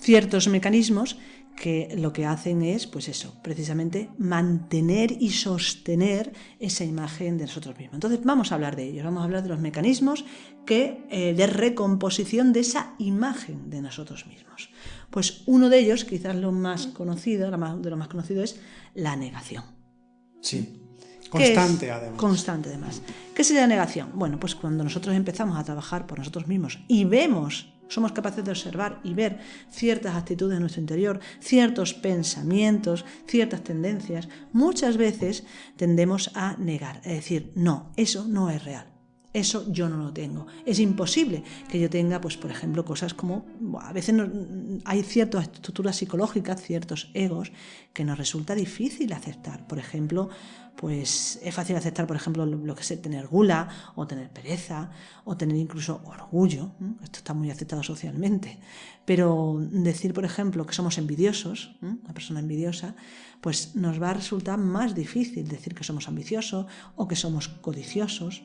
ciertos mecanismos que lo que hacen es, pues eso, precisamente mantener y sostener esa imagen de nosotros mismos. Entonces vamos a hablar de ellos, vamos a hablar de los mecanismos de recomposición de esa imagen de nosotros mismos. Pues uno de ellos, quizás lo más conocido, de lo más conocido, es la negación. Sí, constante además. Constante además. ¿Qué sería la negación? Bueno, pues cuando nosotros empezamos a trabajar por nosotros mismos y somos capaces de observar y ver ciertas actitudes en nuestro interior, ciertos pensamientos, ciertas tendencias, muchas veces tendemos a negar, es decir, no, eso no es real. Eso yo no lo tengo. Es imposible que yo tenga, pues por ejemplo, cosas como, a veces hay ciertas estructuras psicológicas, ciertos egos que nos resulta difícil aceptar. Por ejemplo, pues es fácil aceptar, por ejemplo, lo que es tener gula, o tener pereza, o tener incluso orgullo. Esto está muy aceptado socialmente. Pero decir, por ejemplo, que somos envidiosos, una persona envidiosa, pues nos va a resultar más difícil decir que somos ambiciosos o que somos codiciosos,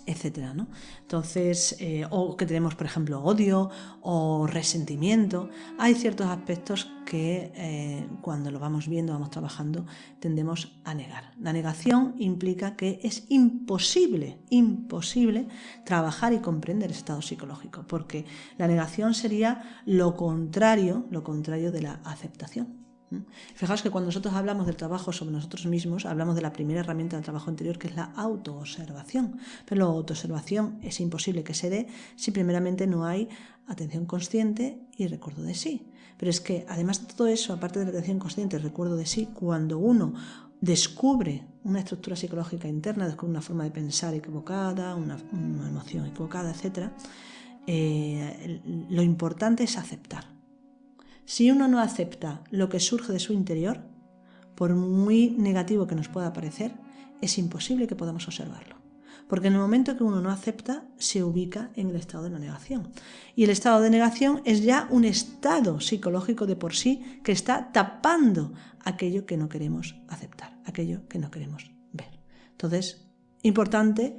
etcétera, ¿no? Entonces, o que tenemos, por ejemplo, odio o resentimiento. Hay ciertos aspectos que cuando lo vamos viendo, vamos trabajando, tendemos a negar. La negación implica que es imposible trabajar y comprender el estado psicológico, porque la negación sería lo contrario de la aceptación. Fijaos que cuando nosotros hablamos del trabajo sobre nosotros mismos, hablamos de la primera herramienta del trabajo interior, que es la autoobservación. Pero la autoobservación es imposible que se dé si primeramente no hay atención consciente y recuerdo de sí. Pero es que además de todo eso, aparte de la atención consciente y recuerdo de sí, cuando uno descubre una estructura psicológica interna, descubre una forma de pensar equivocada, una emoción equivocada, etc., lo importante es aceptar. Si uno no acepta lo que surge de su interior, por muy negativo que nos pueda parecer, es imposible que podamos observarlo. Porque en el momento que uno no acepta, se ubica en el estado de la negación. Y el estado de negación es ya un estado psicológico de por sí que está tapando aquello que no queremos aceptar, aquello que no queremos ver. Entonces, importante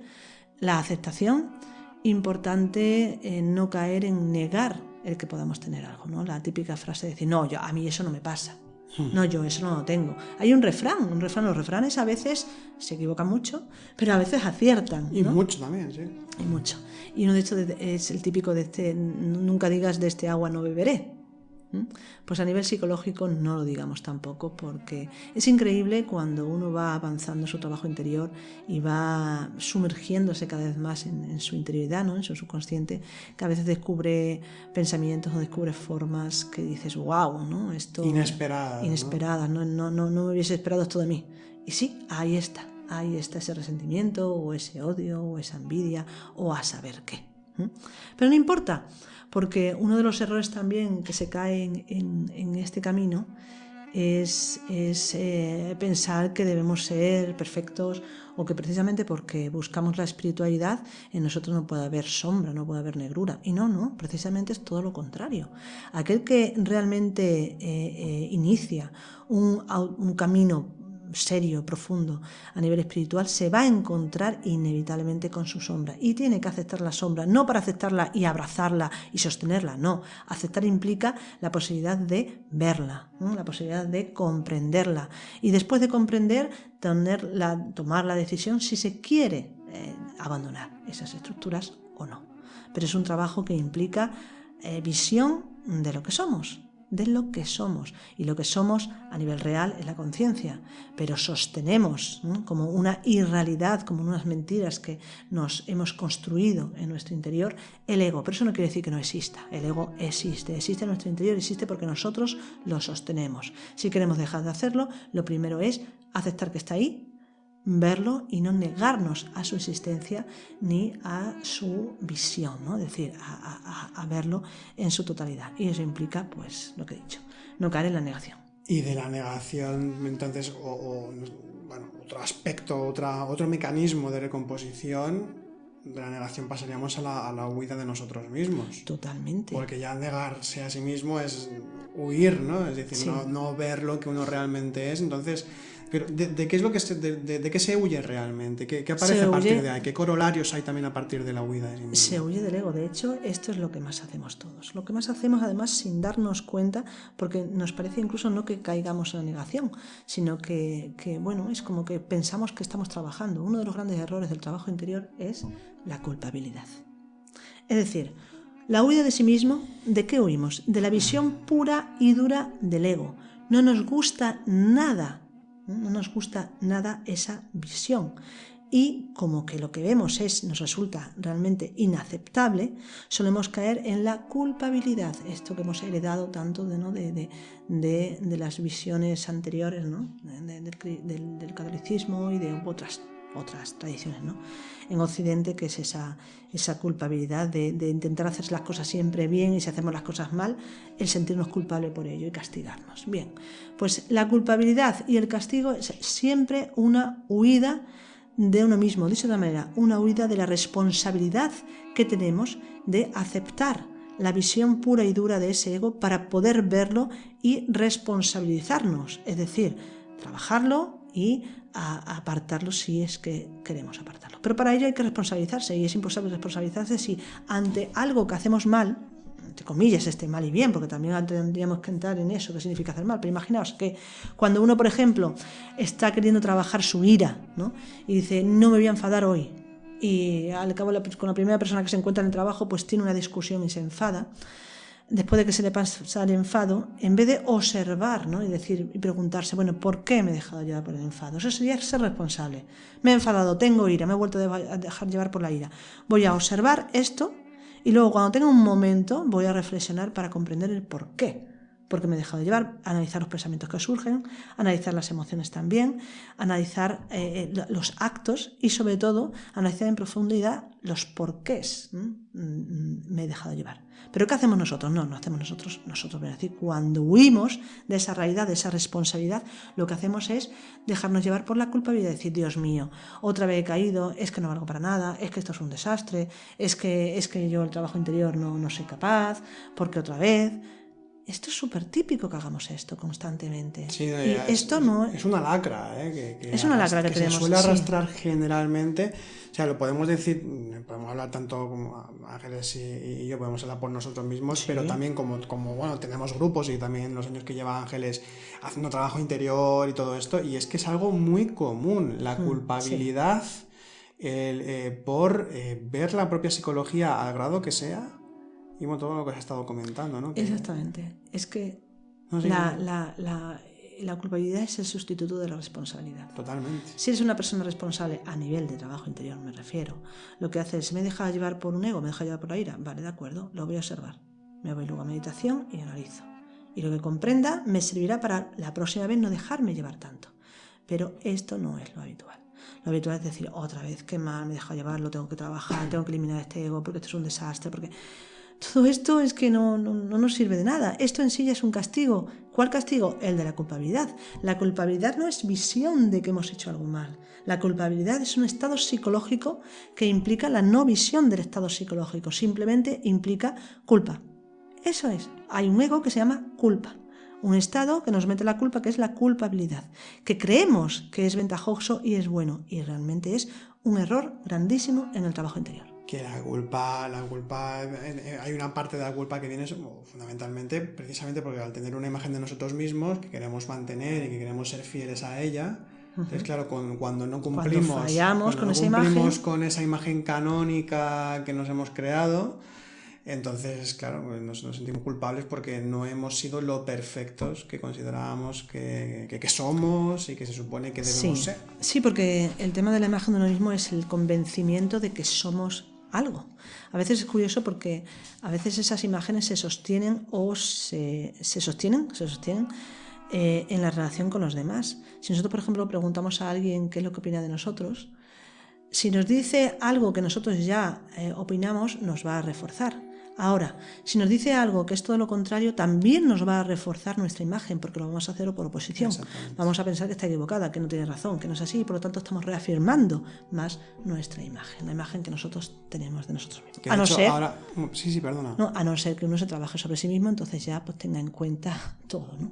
la aceptación, importante no caer en negar el que podamos tener algo, ¿no? La típica frase de decir, no, a mí eso no me pasa, no, yo eso no lo tengo. Hay un refrán, los refranes a veces se equivocan mucho, pero a veces aciertan, ¿no? Y mucho también, sí. Y mucho. Y uno de hecho es el típico de nunca digas de este agua no beberé. Pues a nivel psicológico no lo digamos tampoco, porque es increíble cuando uno va avanzando en su trabajo interior y va sumergiéndose cada vez más en su interioridad, ¿no? En su subconsciente, que a veces descubre pensamientos o descubre formas que dices, wow, ¿no? Esto inesperadas, ¿no? No me hubiese esperado esto de mí. Y sí, ahí está ese resentimiento o ese odio o esa envidia o a saber qué. Pero no importa, porque uno de los errores también que se caen en este camino es pensar que debemos ser perfectos o que precisamente porque buscamos la espiritualidad en nosotros no puede haber sombra, no puede haber negrura. Y no, precisamente es todo lo contrario. Aquel que realmente inicia un camino serio, profundo a nivel espiritual, se va a encontrar inevitablemente con su sombra y tiene que aceptar la sombra, no para aceptarla y abrazarla y sostenerla, no. Aceptar implica la posibilidad de verla, ¿no? La posibilidad de comprenderla y después de comprender tomar la decisión si se quiere abandonar esas estructuras o no. Pero es un trabajo que implica visión de lo que somos. Y lo que somos a nivel real es la conciencia, pero sostenemos, ¿no? Como una irrealidad, como unas mentiras que nos hemos construido en nuestro interior, el ego. Pero eso no quiere decir que no exista. El ego existe en nuestro interior, existe porque nosotros lo sostenemos. Si queremos dejar de hacerlo, lo primero es aceptar que está ahí, verlo y no negarnos a su existencia ni a su visión, ¿no? Es decir, a verlo en su totalidad. Y eso implica, pues, lo que he dicho, no caer en la negación. Y de la negación, entonces, bueno, otro aspecto, otro mecanismo de recomposición, de la negación pasaríamos a la huida de nosotros mismos. Totalmente. Porque ya negarse a sí mismo es huir, ¿no? Es decir, Sí. no ver lo que uno realmente es. Entonces, pero ¿de qué es lo que de qué se huye realmente? ¿Qué aparece a partir de ahí? ¿Qué corolarios hay también a partir de la huida de sí mismo? Se huye del ego. De hecho, esto es lo que más hacemos todos. Lo que más hacemos, además, sin darnos cuenta, porque nos parece incluso no que caigamos en la negación, sino que bueno, es como que pensamos que estamos trabajando. Uno de los grandes errores del trabajo interior es la culpabilidad. Es decir, la huida de sí mismo, ¿de qué huimos? De la visión pura y dura del ego. No nos gusta nada esa visión. Y como que lo que vemos nos resulta realmente inaceptable, solemos caer en la culpabilidad. Esto que hemos heredado tanto de las visiones anteriores, ¿no? del catolicismo y de otras otras tradiciones, ¿no? En Occidente, que es esa culpabilidad de intentar hacer las cosas siempre bien, y si hacemos las cosas mal, el sentirnos culpables por ello y castigarnos. Bien, pues la culpabilidad y el castigo es siempre una huida de uno mismo, dicho de otra manera, una huida de la responsabilidad que tenemos de aceptar la visión pura y dura de ese ego para poder verlo y responsabilizarnos, es decir, trabajarlo y apartarlo si es que queremos apartarlo. Pero para ello hay que responsabilizarse, y es imposible responsabilizarse si ante algo que hacemos mal, entre comillas, mal y bien, porque también tendríamos que entrar en eso, qué significa hacer mal. Pero imaginaos que cuando uno, por ejemplo, está queriendo trabajar su ira, ¿no? Y dice, no me voy a enfadar hoy, y al cabo con la primera persona que se encuentra en el trabajo, pues tiene una discusión y se enfada. Después de que se le pasa el enfado, en vez de observar, ¿no? Y decir y preguntarse, bueno, ¿por qué me he dejado llevar por el enfado? Eso sería ser responsable. Me he enfadado, tengo ira, me he vuelto a dejar llevar por la ira. Voy a observar esto y luego, cuando tenga un momento, voy a reflexionar para comprender el por qué. Porque me he dejado llevar, analizar los pensamientos que surgen, analizar las emociones también, analizar los actos y, sobre todo, analizar en profundidad los porqués. Me he dejado llevar. ¿Pero qué hacemos nosotros? No hacemos nosotros. Es decir, cuando huimos de esa realidad, de esa responsabilidad, lo que hacemos es dejarnos llevar por la culpabilidad y decir, Dios mío, otra vez he caído, es que no valgo para nada, es que esto es un desastre, es que yo el trabajo interior no soy capaz, porque otra vez... Esto es súper típico que hagamos esto constantemente. Sí, y esto no es una lacra, es una lacra que tenemos, se suele arrastrar generalmente. O sea, lo podemos decir, podemos hablar tanto como Ángeles y yo, podemos hablar por nosotros mismos, pero también como bueno, tenemos grupos, y también los años que lleva Ángeles haciendo trabajo interior y todo esto, y es que es algo muy común, la culpabilidad por ver la propia psicología al grado que sea. Y bueno, todo lo que has estado comentando, ¿no? Exactamente. Es que la culpabilidad es el sustituto de la responsabilidad. Totalmente. Si eres una persona responsable a nivel de trabajo interior, me refiero, lo que haces es, me deja llevar por un ego, me deja llevar por la ira, vale, de acuerdo, lo voy a observar. Me voy luego a meditación y analizo. Y lo que comprenda me servirá para la próxima vez no dejarme llevar tanto. Pero esto no es lo habitual. Lo habitual es decir, otra vez, qué mal, me deja llevar, lo tengo que trabajar, tengo que eliminar este ego porque esto es un desastre, porque... Todo esto es que no nos sirve de nada. Esto en sí ya es un castigo. ¿Cuál castigo? El de la culpabilidad. La culpabilidad no es visión de que hemos hecho algo mal. La culpabilidad es un estado psicológico que implica la no visión del estado psicológico. Simplemente implica culpa. Eso es. Hay un ego que se llama culpa. Un estado que nos mete la culpa, que es la culpabilidad. Que creemos que es ventajoso y es bueno. Y realmente es un error grandísimo en el trabajo interior. Que la culpa, hay una parte de la culpa que viene fundamentalmente precisamente porque al tener una imagen de nosotros mismos que queremos mantener y que queremos ser fieles a ella, entonces claro, cuando no cumplimos, cuando fallamos con esa imagen canónica que nos hemos creado, entonces claro, nos sentimos culpables porque no hemos sido lo perfectos que considerábamos que somos y que se supone que debemos ser. Sí, porque el tema de la imagen de uno mismo es el convencimiento de que somos algo. A veces es curioso porque a veces esas imágenes se sostienen en la relación con los demás. Si nosotros, por ejemplo, preguntamos a alguien qué es lo que opina de nosotros, si nos dice algo que nosotros ya opinamos, nos va a reforzar. Ahora, si nos dice algo que es todo lo contrario, también nos va a reforzar nuestra imagen, porque lo vamos a hacer por oposición. Vamos a pensar que está equivocada, que no tiene razón, que no es así, y por lo tanto estamos reafirmando más nuestra imagen, la imagen que nosotros tenemos de nosotros mismos. Que a no ser, ahora... Sí, perdona. No, a no ser que uno se trabaje sobre sí mismo, entonces ya pues tenga en cuenta todo, ¿no?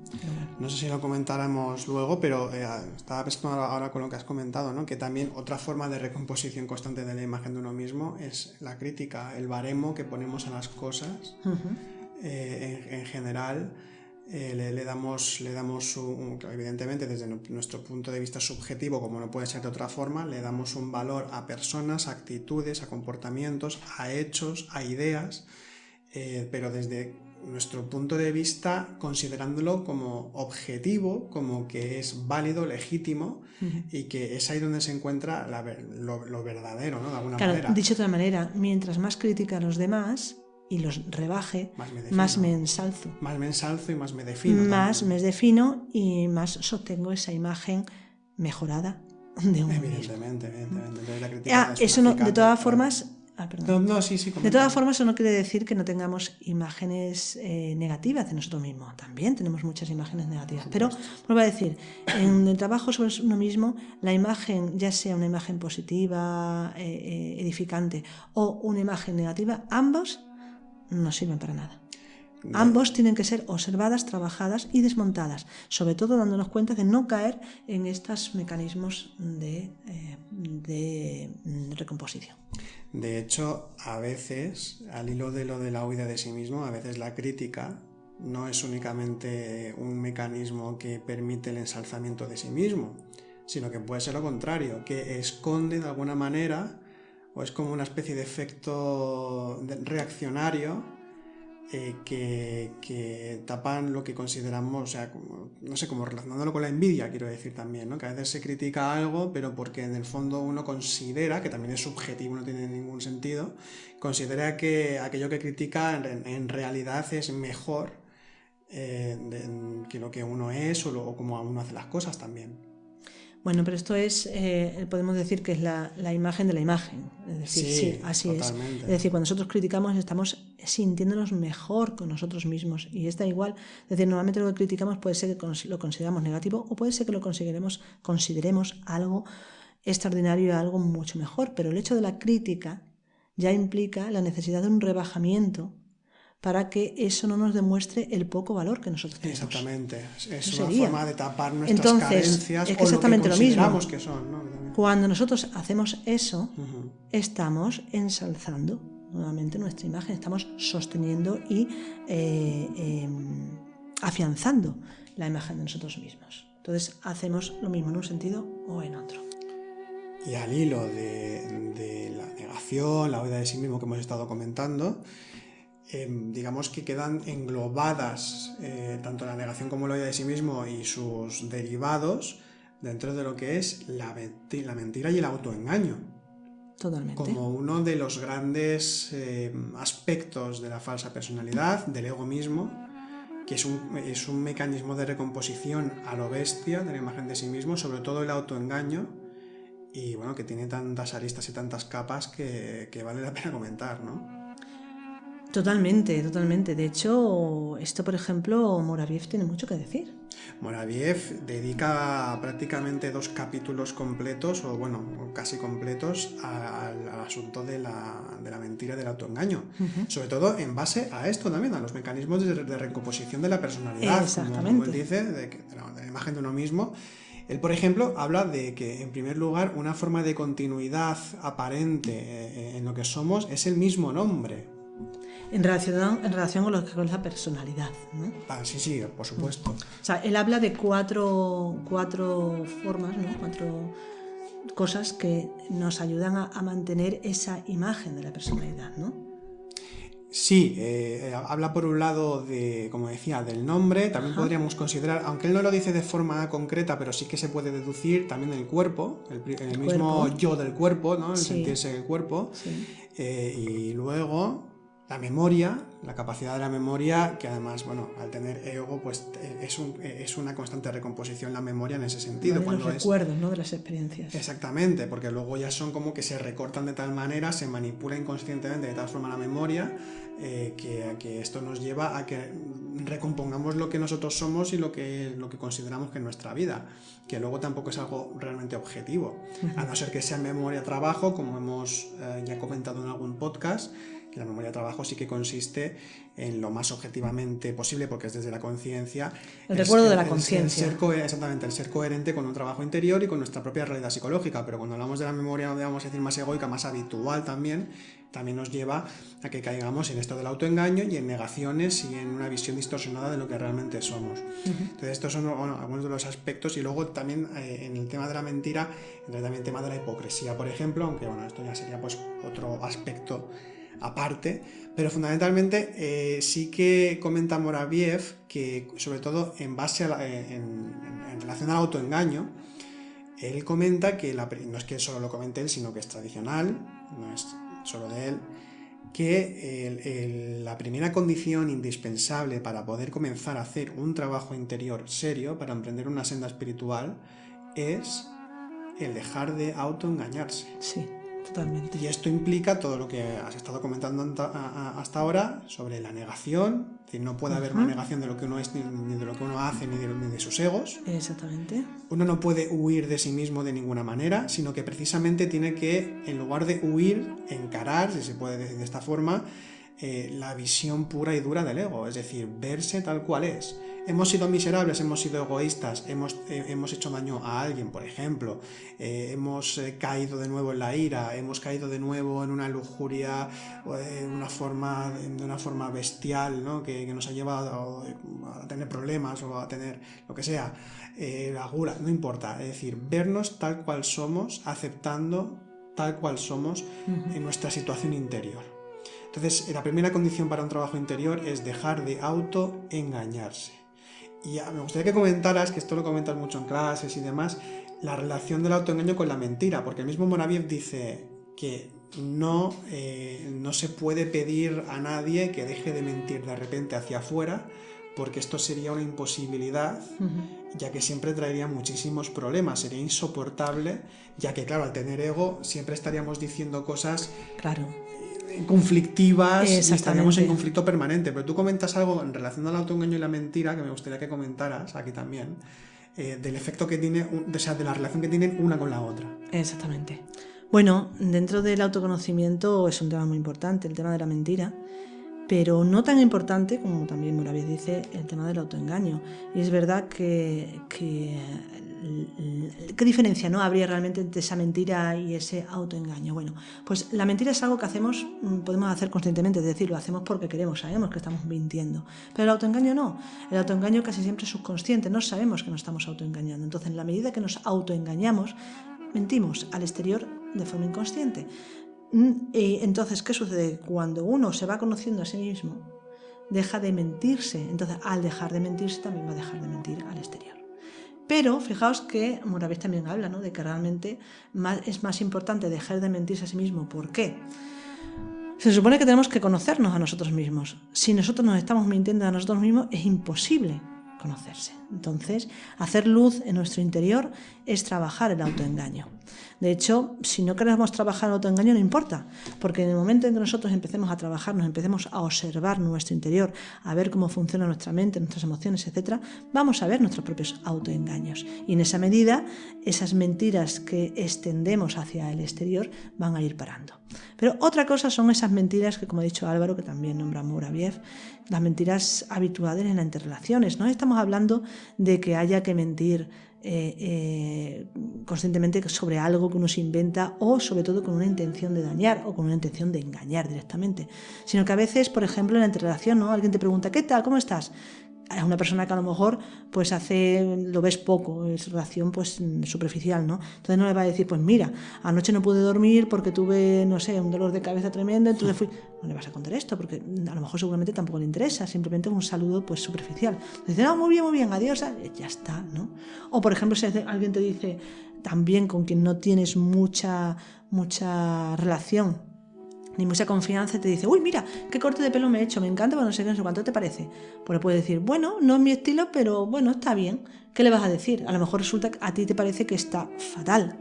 No sé si lo comentáramos luego, pero estaba pensando ahora con lo que has comentado, ¿no? Que también otra forma de recomposición constante de la imagen de uno mismo es la crítica, el baremo que ponemos a las cosas. En general le damos evidentemente desde nuestro punto de vista subjetivo, como no puede ser de otra forma, le damos un valor a personas, a actitudes, a comportamientos, a hechos, a ideas, pero desde nuestro punto de vista considerándolo como objetivo, como que es válido, legítimo, y que es ahí donde se encuentra lo verdadero, ¿no? De alguna manera. Dicho de otra manera, mientras más critica a los demás y los rebaje, más me ensalzo. Más me ensalzo y más me defino. Más me defino y más sostengo esa imagen mejorada de uno mismo. Evidentemente. Entonces, la crítica es Eso un no, acicate, de todas claro. formas... No, sí, De comenta. todas formas, eso no quiere decir que no tengamos imágenes negativas de nosotros mismos. También tenemos muchas imágenes negativas. Pero, vuelvo a decir, en el trabajo sobre uno mismo, la imagen, ya sea una imagen positiva, edificante, o una imagen negativa, ambos no sirven para nada. Ambos tienen que ser observadas, trabajadas y desmontadas, sobre todo dándonos cuenta de no caer en estos mecanismos de recomposición. De hecho, a veces, al hilo de lo de la huida de sí mismo, a veces la crítica no es únicamente un mecanismo que permite el ensalzamiento de sí mismo, sino que puede ser lo contrario, que esconde de alguna manera, o es como una especie de efecto reaccionario que tapan lo que consideramos, o sea, no sé, como relacionándolo con la envidia, quiero decir también, ¿no? Que a veces se critica algo, pero porque en el fondo uno considera, que también es subjetivo, no tiene ningún sentido, considera que aquello que critica en realidad es mejor que lo que uno es o como uno hace las cosas también. Bueno, pero esto es, podemos decir que es la imagen de la imagen. Es decir, sí, así totalmente. es decir, cuando nosotros criticamos estamos sintiéndonos mejor con nosotros mismos y está igual. Es decir, normalmente lo que criticamos puede ser que lo consideramos negativo o puede ser que lo consideremos algo extraordinario, algo mucho mejor. Pero el hecho de la crítica ya implica la necesidad de un rebajamiento para que eso no nos demuestre el poco valor que nosotros tenemos. Exactamente. Es Eso una sería. forma de tapar nuestras Entonces, carencias es que o lo que exactamente lo mismo. consideramos que son, ¿no? Cuando nosotros hacemos eso, estamos ensalzando nuevamente nuestra imagen, estamos sosteniendo y afianzando la imagen de nosotros mismos. Entonces, hacemos lo mismo en un sentido o en otro. Y al hilo de la negación, la huida de sí mismo que hemos estado comentando, digamos que quedan englobadas tanto la negación como la huida de sí mismo y sus derivados dentro de lo que es la mentira y el autoengaño. Totalmente. Como uno de los grandes aspectos de la falsa personalidad, del ego mismo, que es un mecanismo de recomposición a lo bestia de la imagen de sí mismo, sobre todo el autoengaño, y bueno, que tiene tantas aristas y tantas capas que vale la pena comentar, ¿no? Totalmente. De hecho, esto, por ejemplo, Moraviev tiene mucho que decir. Moraviev dedica prácticamente 2 capítulos completos, o bueno, casi completos, al asunto de la mentira y del autoengaño. Sobre todo en base a esto también, a los mecanismos de recomposición de la personalidad, como él dice, de la imagen de uno mismo. Él, por ejemplo, habla de que, en primer lugar, una forma de continuidad aparente en lo que somos es el mismo nombre. En relación con lo que es la personalidad, ¿no? Sí, por supuesto. O sea, él habla de cuatro formas, ¿no? 4 cosas que nos ayudan a mantener esa imagen de la personalidad, ¿no? Sí, habla por un lado de, como decía, del nombre. También podríamos considerar, aunque él no lo dice de forma concreta, pero sí que se puede deducir también el cuerpo, el mismo cuerpo. Yo del cuerpo, ¿no? El sentirse en el cuerpo. Y luego la memoria, la capacidad de la memoria, que además, bueno, al tener ego, pues es una constante recomposición la memoria en ese sentido. Los recuerdos, ¿no? De las experiencias. Exactamente, porque luego ya son como que se recortan de tal manera, se manipula inconscientemente de tal forma la memoria, que esto nos lleva a que recompongamos lo que nosotros somos y lo que consideramos que es nuestra vida, que luego tampoco es algo realmente objetivo, a no ser que sea memoria-trabajo, como hemos ya comentado en algún podcast. La memoria de trabajo sí que consiste en lo más objetivamente posible, porque es desde la conciencia. El recuerdo de la conciencia. Exactamente, el ser coherente con un trabajo interior y con nuestra propia realidad psicológica. Pero cuando hablamos de la memoria, vamos a decir, más egoica, más habitual también nos lleva a que caigamos en esto del autoengaño y en negaciones y en una visión distorsionada de lo que realmente somos. Entonces, estos son algunos de los aspectos. Y luego también en el tema de la mentira, entra también el tema de la hipocresía, por ejemplo, aunque bueno, esto ya sería pues otro aspecto aparte, pero fundamentalmente sí que comenta Moraviev que, sobre todo en base en relación al autoengaño, él comenta que no es que solo lo comente él, sino que es tradicional, no es solo de él, que la primera condición indispensable para poder comenzar a hacer un trabajo interior serio, para emprender una senda espiritual, es el dejar de autoengañarse. Sí, totalmente. Y esto implica todo lo que has estado comentando hasta ahora sobre la negación. Es decir, no puede haber una negación de lo que uno es, ni de lo que uno hace, ni de sus egos. Exactamente. Uno no puede huir de sí mismo de ninguna manera, sino que precisamente tiene que, en lugar de huir, encarar, si se puede decir de esta forma, la visión pura y dura del ego, es decir, verse tal cual es. Hemos sido miserables, hemos sido egoístas, hemos hecho daño a alguien, por ejemplo, hemos caído de nuevo en la ira, hemos caído de nuevo en una lujuria, de una forma bestial, ¿no? que nos ha llevado a tener problemas o a tener lo que sea, la gula, no importa, es decir, vernos tal cual somos, aceptando tal cual somos en nuestra situación interior. Entonces, la primera condición para un trabajo interior es dejar de autoengañarse. Y me gustaría que comentaras, que esto lo comentas mucho en clases y demás, la relación del autoengaño con la mentira, porque el mismo Moraviev dice que no se puede pedir a nadie que deje de mentir de repente hacia afuera, porque esto sería una imposibilidad, ya que siempre traería muchísimos problemas, sería insoportable, ya que claro, al tener ego siempre estaríamos diciendo cosas... Claro. conflictivas y estaríamos en conflicto permanente. Pero tú comentas algo en relación al autoengaño y la mentira que me gustaría que comentaras aquí también, del efecto que tiene, o sea, de la relación que tienen una con la otra. Exactamente. Bueno, dentro del autoconocimiento es un tema muy importante, el tema de la mentira, pero no tan importante como también Moraviev dice el tema del autoengaño. Y es verdad que ¿qué diferencia no habría realmente entre esa mentira y ese autoengaño? Bueno, pues la mentira es algo que podemos hacer conscientemente, es decir, lo hacemos porque queremos, sabemos que estamos mintiendo. Pero el autoengaño no. El autoengaño casi siempre es subconsciente, no sabemos que nos estamos autoengañando. Entonces, en la medida que nos autoengañamos, mentimos al exterior de forma inconsciente. Entonces, ¿qué sucede? Cuando uno se va conociendo a sí mismo, deja de mentirse. Entonces, al dejar de mentirse, también va a dejar de mentir al exterior. Pero fijaos que Moraviev también habla, ¿no?, de que realmente es más importante dejar de mentirse a sí mismo. ¿Por qué? Se supone que tenemos que conocernos a nosotros mismos. Si nosotros nos estamos mintiendo a nosotros mismos, es imposible conocerse. Entonces, hacer luz en nuestro interior es trabajar el autoengaño. De hecho, si no queremos trabajar el autoengaño, no importa, porque en el momento en que nosotros empecemos a trabajar, nos empecemos a observar nuestro interior, a ver cómo funciona nuestra mente, nuestras emociones, etc., vamos a ver nuestros propios autoengaños. Y en esa medida, esas mentiras que extendemos hacia el exterior van a ir parando. Pero otra cosa son esas mentiras que, como ha dicho Álvaro, que también nombra Moraviev, las mentiras habituales en las interrelaciones. No estamos hablando de que haya que mentir conscientemente sobre algo que uno se inventa o sobre todo con una intención de dañar o con una intención de engañar directamente, sino que a veces, por ejemplo, en la interrelación, ¿no?, alguien te pregunta ¿qué tal? ¿Cómo estás? Es una persona que a lo mejor pues lo ves poco, es relación pues superficial, ¿no? Entonces no le va a decir, pues mira, anoche no pude dormir porque tuve, no sé, un dolor de cabeza tremendo, entonces fui... No le vas a contar esto porque a lo mejor seguramente tampoco le interesa, simplemente un saludo pues superficial. Dice, no, muy bien, adiós, ya está, ¿no? O por ejemplo, si alguien te dice también con quien no tienes mucha relación ni mucha confianza, te dice, uy, mira, qué corte de pelo me he hecho, me encanta, pero no sé qué, no sé cuánto te parece. Pues le puedes decir, bueno, no es mi estilo, pero bueno, está bien. ¿Qué le vas a decir? A lo mejor resulta que a ti te parece que está fatal,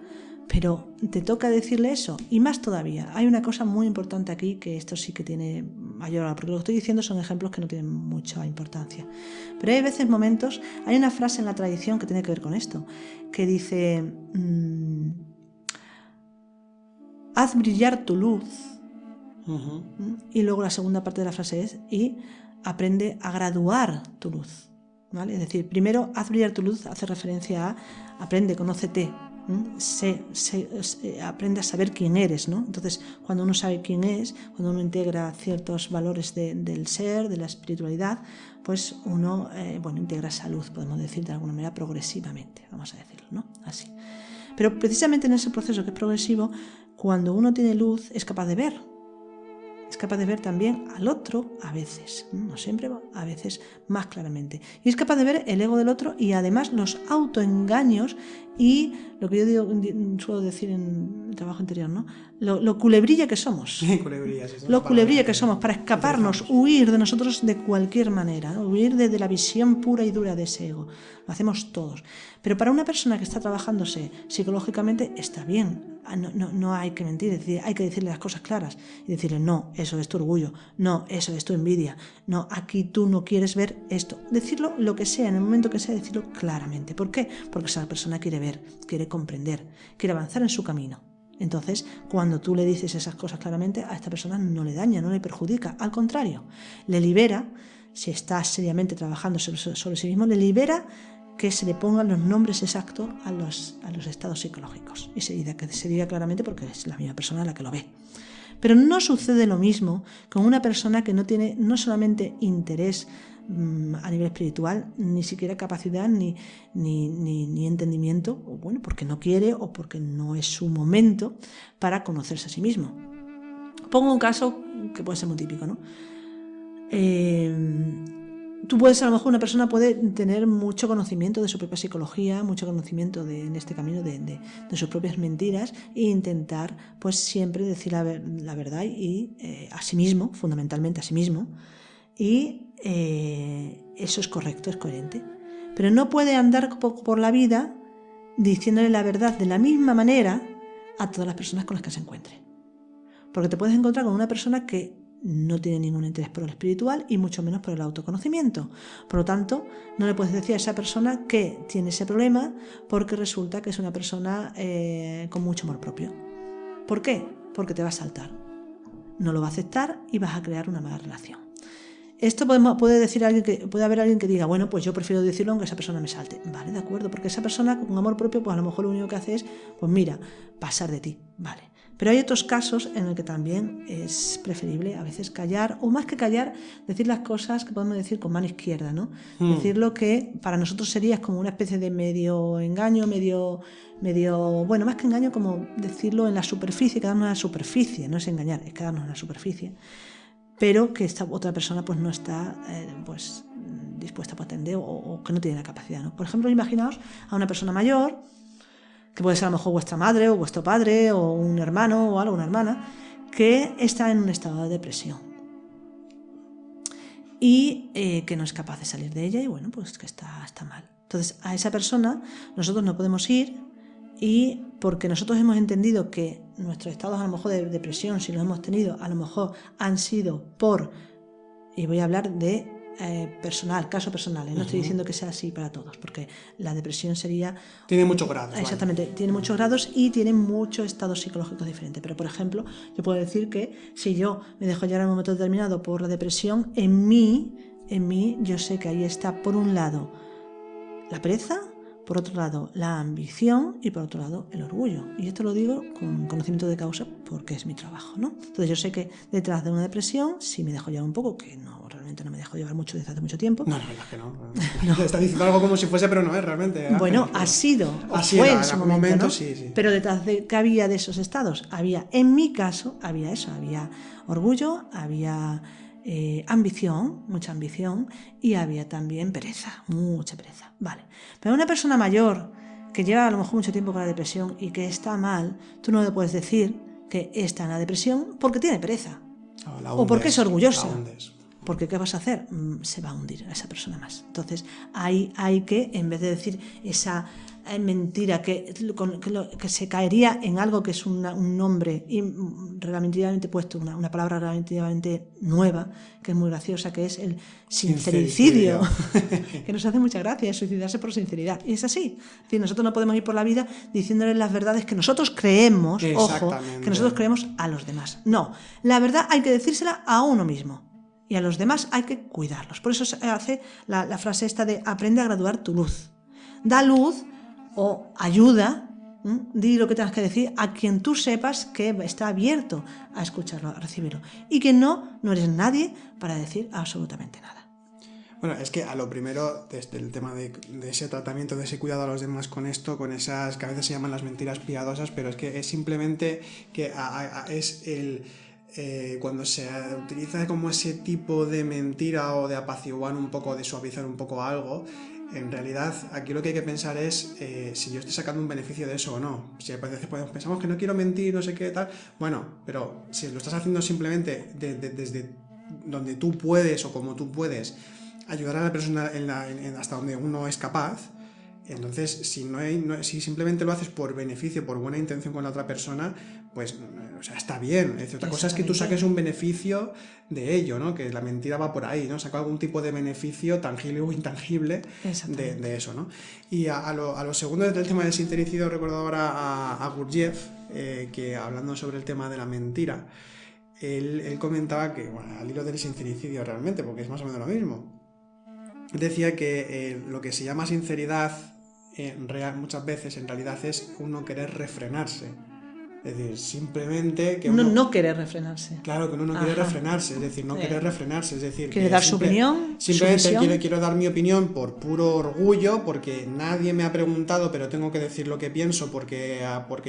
pero te toca decirle eso. Y más todavía, hay una cosa muy importante aquí, que esto sí que tiene mayor, porque lo que estoy diciendo son ejemplos que no tienen mucha importancia. Pero hay veces, momentos, hay una frase en la tradición que tiene que ver con esto, que dice, haz brillar tu luz. Y luego la segunda parte de la frase es y aprende a graduar tu luz, ¿vale? Es decir, primero haz brillar tu luz, hace referencia a aprende, conócete, aprende a saber quién eres, ¿no? Entonces, cuando uno sabe quién es, cuando uno integra ciertos valores del ser, de la espiritualidad, pues uno integra esa luz, podemos decir de alguna manera progresivamente, vamos a decirlo, ¿no? Así. Pero precisamente en ese proceso que es progresivo, cuando uno tiene luz es capaz de ver. es capaz de ver también al otro a veces, no siempre, a veces más claramente. Y es capaz de ver el ego del otro y además los autoengaños y lo que yo suelo decir en el trabajo interior, ¿no? Lo culebrilla que somos. Lo culebrilla que somos para escaparnos, huir de nosotros de cualquier manera, ¿no? Huir de la visión pura y dura de ese ego. Lo hacemos todos. Pero para una persona que está trabajándose psicológicamente está bien. No hay que mentir, es decir, hay que decirle las cosas claras y decirle, no, eso es tu orgullo, no, eso es tu envidia, no, aquí tú no quieres ver esto. Decirlo lo que sea, en el momento que sea, decirlo claramente. ¿Por qué? Porque esa persona quiere ver, quiere comprender, quiere avanzar en su camino. Entonces, cuando tú le dices esas cosas claramente, a esta persona no le daña, no le perjudica, al contrario, le libera, si está seriamente trabajando sobre sí mismo, le libera que se le pongan los nombres exactos a los estados psicológicos. Y se diga claramente porque es la misma persona la que lo ve. Pero no sucede lo mismo con una persona que no tiene no solamente interés a nivel espiritual, ni siquiera capacidad ni entendimiento, o bueno, porque no quiere o porque no es su momento para conocerse a sí mismo. Pongo un caso que puede ser muy típico, ¿no? Tú puedes, a lo mejor una persona puede tener mucho conocimiento de su propia psicología, mucho conocimiento en este camino de sus propias mentiras e intentar pues siempre decir la verdad y a sí mismo, fundamentalmente a sí mismo, y eso es correcto, es coherente. Pero no puede andar por la vida diciéndole la verdad de la misma manera a todas las personas con las que se encuentre. Porque te puedes encontrar con una persona que no tiene ningún interés por lo espiritual y mucho menos por el autoconocimiento. Por lo tanto, no le puedes decir a esa persona que tiene ese problema porque resulta que es una persona con mucho amor propio. ¿Por qué? Porque te va a saltar. No lo va a aceptar y vas a crear una mala relación. Esto puede haber alguien que diga, bueno, pues yo prefiero decirlo aunque esa persona me salte. Vale, de acuerdo, porque esa persona con amor propio, pues a lo mejor lo único que hace es, pues mira, pasar de ti, vale. Pero hay otros casos en los que también es preferible a veces callar, o más que callar, decir las cosas que podemos decir con mano izquierda, ¿no? Decir lo que para nosotros sería como una especie de medio engaño, medio, bueno, más que engaño, como decirlo en la superficie, quedarnos en la superficie, no es engañar, es quedarnos en la superficie, pero que esta otra persona pues no está pues dispuesta a atender o que no tiene la capacidad, ¿no? Por ejemplo, imaginaos a una persona mayor, que puede ser a lo mejor vuestra madre o vuestro padre o un hermano o algo, una hermana, que está en un estado de depresión y que no es capaz de salir de ella y bueno, pues que está mal. Entonces a esa persona nosotros no podemos ir y porque nosotros hemos entendido que nuestros estados a lo mejor de depresión, si los hemos tenido, a lo mejor han sido y voy a hablar de casos personales, no estoy diciendo que sea así para todos, porque la depresión tiene muchos grados. Exactamente, vale. Tiene muchos grados y tiene muchos estados psicológicos diferentes, pero por ejemplo, yo puedo decir que si yo me dejo llevar en un momento determinado por la depresión, en mí yo sé que ahí está por un lado la pereza, por otro lado la ambición y por otro lado el orgullo. Y esto lo digo con conocimiento de causa porque es mi trabajo, ¿no? Entonces yo sé que detrás de una depresión, si me dejo llevar un poco, que realmente no me dejo llevar mucho desde hace mucho tiempo. No, la verdad es que no. Está diciendo algo como si fuese, pero no es realmente. Bueno, ha sido, fue en su momento, ¿no? Sí. Pero detrás de qué había de esos estados, en mi caso, había eso, había orgullo, había ambición, mucha ambición, y había también pereza, mucha pereza. Vale. Pero una persona mayor que lleva a lo mejor mucho tiempo con la depresión y que está mal, tú no le puedes decir que está en la depresión porque tiene pereza o porque es orgullosa. Porque ¿qué vas a hacer? Se va a hundir a esa persona más. Entonces hay que, en vez de decir esa mentira que se caería en algo que es un nombre relativamente puesto, una palabra relativamente nueva, que es muy graciosa, que es el sincericidio, que nos hace mucha gracia, es suicidarse por sinceridad. Y es así. Es decir, nosotros no podemos ir por la vida diciéndoles las verdades que nosotros creemos, ojo, que nosotros creemos a los demás. No, la verdad hay que decírsela a uno mismo. Y a los demás hay que cuidarlos. Por eso se hace la frase esta de aprende a graduar tu luz. Da luz o ayuda, di lo que tengas que decir a quien tú sepas que está abierto a escucharlo, a recibirlo. Y que no eres nadie para decir absolutamente nada. Bueno, es que a lo primero, desde el tema de ese tratamiento, de ese cuidado a los demás con esto, con esas que a veces se llaman las mentiras piadosas, pero es que es simplemente que es cuando se utiliza como ese tipo de mentira o de apaciguar un poco, de suavizar un poco algo, en realidad aquí lo que hay que pensar es si yo estoy sacando un beneficio de eso o no. Si a veces pensamos que no quiero mentir, no sé qué tal, bueno, pero si lo estás haciendo simplemente desde donde tú puedes o como tú puedes ayudar a la persona hasta donde uno es capaz, entonces si simplemente lo haces por beneficio, por buena intención con la otra persona, pues o sea, está bien. Otra cosa es que tú saques un beneficio de ello, ¿no? Que la mentira va por ahí, ¿no? Saca algún tipo de beneficio tangible o intangible de eso, ¿no? Y a lo segundo del tema del sincericidio, recuerdo ahora a Gurdjieff, que hablando sobre el tema de la mentira, él comentaba que, bueno, al hilo del sincericidio realmente, porque es más o menos lo mismo, decía que lo que se llama sinceridad muchas veces en realidad es uno querer refrenarse. Es decir, simplemente que uno no quiere refrenarse. Claro, que uno no quiere refrenarse, es decir, no quiere refrenarse, es decir, quiere dar su opinión. Simplemente quiero dar mi opinión por puro orgullo, porque nadie me ha preguntado, pero tengo que decir lo que pienso porque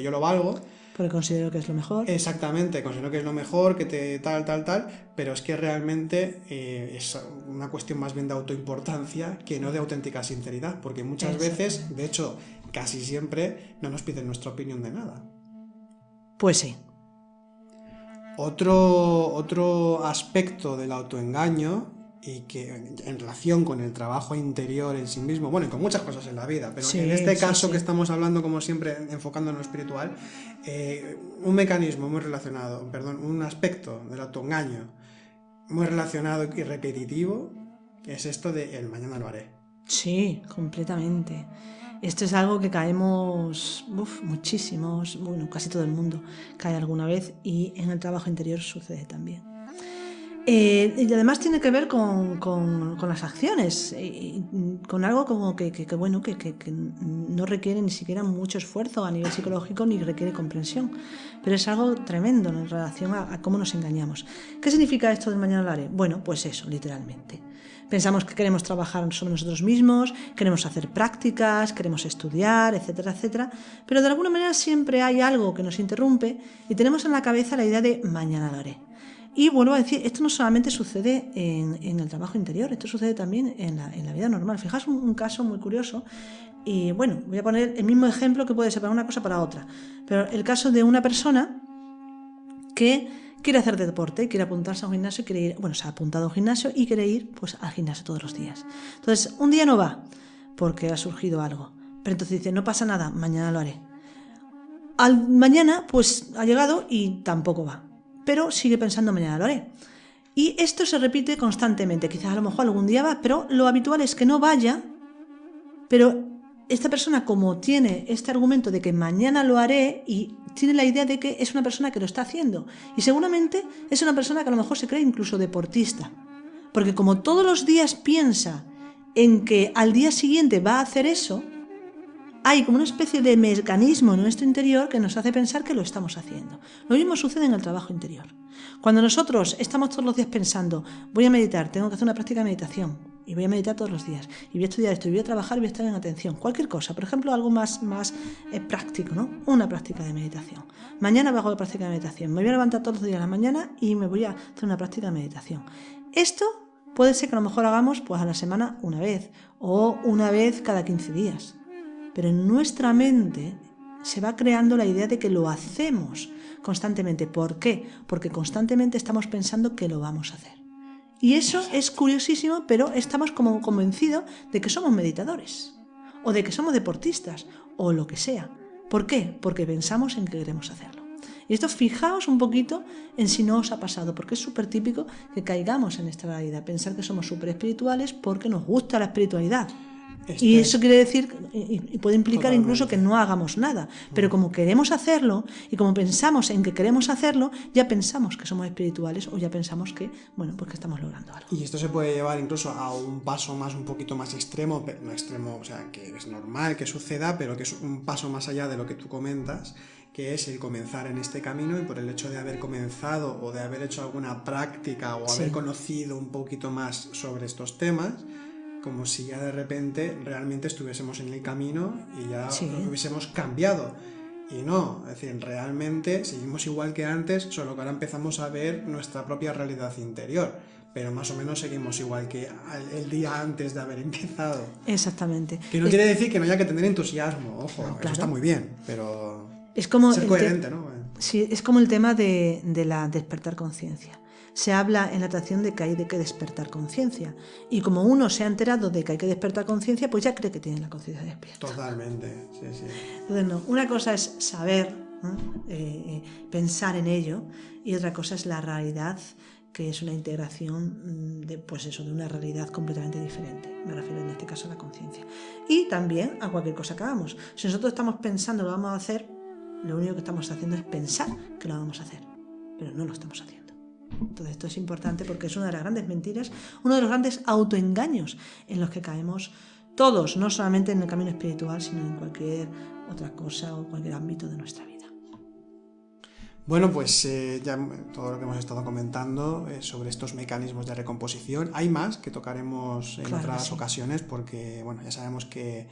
yo lo valgo. Porque considero que es lo mejor. Exactamente, considero que es lo mejor, que tal, pero es que realmente es una cuestión más bien de autoimportancia que no de auténtica sinceridad, porque muchas veces, de hecho, casi siempre, no nos piden nuestra opinión de nada. Pues sí. Otro aspecto del autoengaño, y que en relación con el trabajo interior en sí mismo, bueno, y con muchas cosas en la vida, pero en este caso que estamos hablando, como siempre, enfocando en lo espiritual, un mecanismo muy relacionado, un aspecto del autoengaño muy relacionado y repetitivo, es esto de el mañana lo haré. Sí, completamente. Esto es algo que caemos muchísimos, bueno, casi todo el mundo cae alguna vez, y en el trabajo interior sucede también. Y además tiene que ver con las acciones, con algo como que no requiere ni siquiera mucho esfuerzo a nivel psicológico ni requiere comprensión, pero es algo tremendo en relación a cómo nos engañamos. ¿Qué significa esto del mañana lo haré? Bueno, pues eso, literalmente. Pensamos que queremos trabajar sobre nosotros mismos, queremos hacer prácticas, queremos estudiar, etcétera, etcétera, pero de alguna manera siempre hay algo que nos interrumpe y tenemos en la cabeza la idea de mañana lo haré. Y vuelvo a decir, esto no solamente sucede en el trabajo interior, esto sucede también en la vida normal. Fijaos un caso muy curioso, y bueno, voy a poner el mismo ejemplo que puede ser para una cosa para otra, pero el caso de una persona que quiere hacer deporte, quiere apuntarse a un gimnasio, se ha apuntado a un gimnasio y quiere ir pues al gimnasio todos los días. Entonces, un día no va porque ha surgido algo, pero entonces dice, no pasa nada, mañana lo haré. Mañana pues ha llegado y tampoco va, pero sigue pensando mañana lo haré. Y esto se repite constantemente, quizás a lo mejor algún día va, pero lo habitual es que no vaya, pero esta persona, como tiene este argumento de que mañana lo haré, y tiene la idea de que es una persona que lo está haciendo, y seguramente es una persona que a lo mejor se cree incluso deportista, porque como todos los días piensa en que al día siguiente va a hacer eso, hay como una especie de mecanismo en nuestro interior que nos hace pensar que lo estamos haciendo. Lo mismo sucede en el trabajo interior. Cuando nosotros estamos todos los días pensando, voy a meditar, tengo que hacer una práctica de meditación, y voy a meditar todos los días, y voy a estudiar esto, y voy a trabajar, y voy a estar en atención, cualquier cosa, por ejemplo, algo más práctico, ¿no? Una práctica de meditación. Mañana hago la práctica de meditación, me voy a levantar todos los días a la mañana y me voy a hacer una práctica de meditación. Esto puede ser que a lo mejor hagamos pues a la semana una vez, o una vez cada 15 días. Pero en nuestra mente se va creando la idea de que lo hacemos constantemente. ¿Por qué? Porque constantemente estamos pensando que lo vamos a hacer. Y eso es curiosísimo, pero estamos como convencidos de que somos meditadores, o de que somos deportistas, o lo que sea. ¿Por qué? Porque pensamos en que queremos hacerlo. Y esto, fijaos un poquito en si no os ha pasado, porque es súper típico que caigamos en esta realidad, pensar que somos súper espirituales porque nos gusta la espiritualidad. Y eso quiere decir, y puede implicar incluso que no hagamos nada, pero como queremos hacerlo y como pensamos en que queremos hacerlo, ya pensamos que somos espirituales, o ya pensamos que, pues que estamos logrando algo. Y esto se puede llevar incluso a un paso un poquito más extremo, no extremo, o sea, que es normal que suceda, pero que es un paso más allá de lo que tú comentas, que es el comenzar en este camino, y por el hecho de haber comenzado o de haber hecho alguna práctica o haber conocido un poquito más sobre estos temas, como si ya de repente realmente estuviésemos en el camino y ya hubiésemos cambiado. Y no, es decir, realmente seguimos igual que antes, solo que ahora empezamos a ver nuestra propia realidad interior, pero más o menos seguimos igual que el día antes de haber empezado. Exactamente. Que no quiere decir que no haya que tener entusiasmo, ojo, No, eso claro. está muy bien, pero Es como ser coherente, ¿no? Sí, es como el tema de la despertar conciencia. Se habla en la tradición de que hay de que despertar conciencia. Y como uno se ha enterado de que hay que despertar conciencia, pues ya cree que tiene la conciencia despierta. Totalmente, sí, sí. Entonces, no, una cosa es saber, ¿no? Pensar en ello, y otra cosa es la realidad, que es una integración de, pues eso, de una realidad completamente diferente. Me refiero en este caso a la conciencia. Y también a cualquier cosa que hagamos. Si nosotros estamos pensando lo vamos a hacer, lo único que estamos haciendo es pensar que lo vamos a hacer, pero no lo estamos haciendo. Entonces esto es importante porque es una de las grandes mentiras, uno de los grandes autoengaños en los que caemos todos, no solamente en el camino espiritual, sino en cualquier otra cosa o cualquier ámbito de nuestra vida. Bueno, pues ya todo lo que hemos estado comentando sobre estos mecanismos de recomposición. Hay más que tocaremos en otras ocasiones porque, bueno, ya sabemos que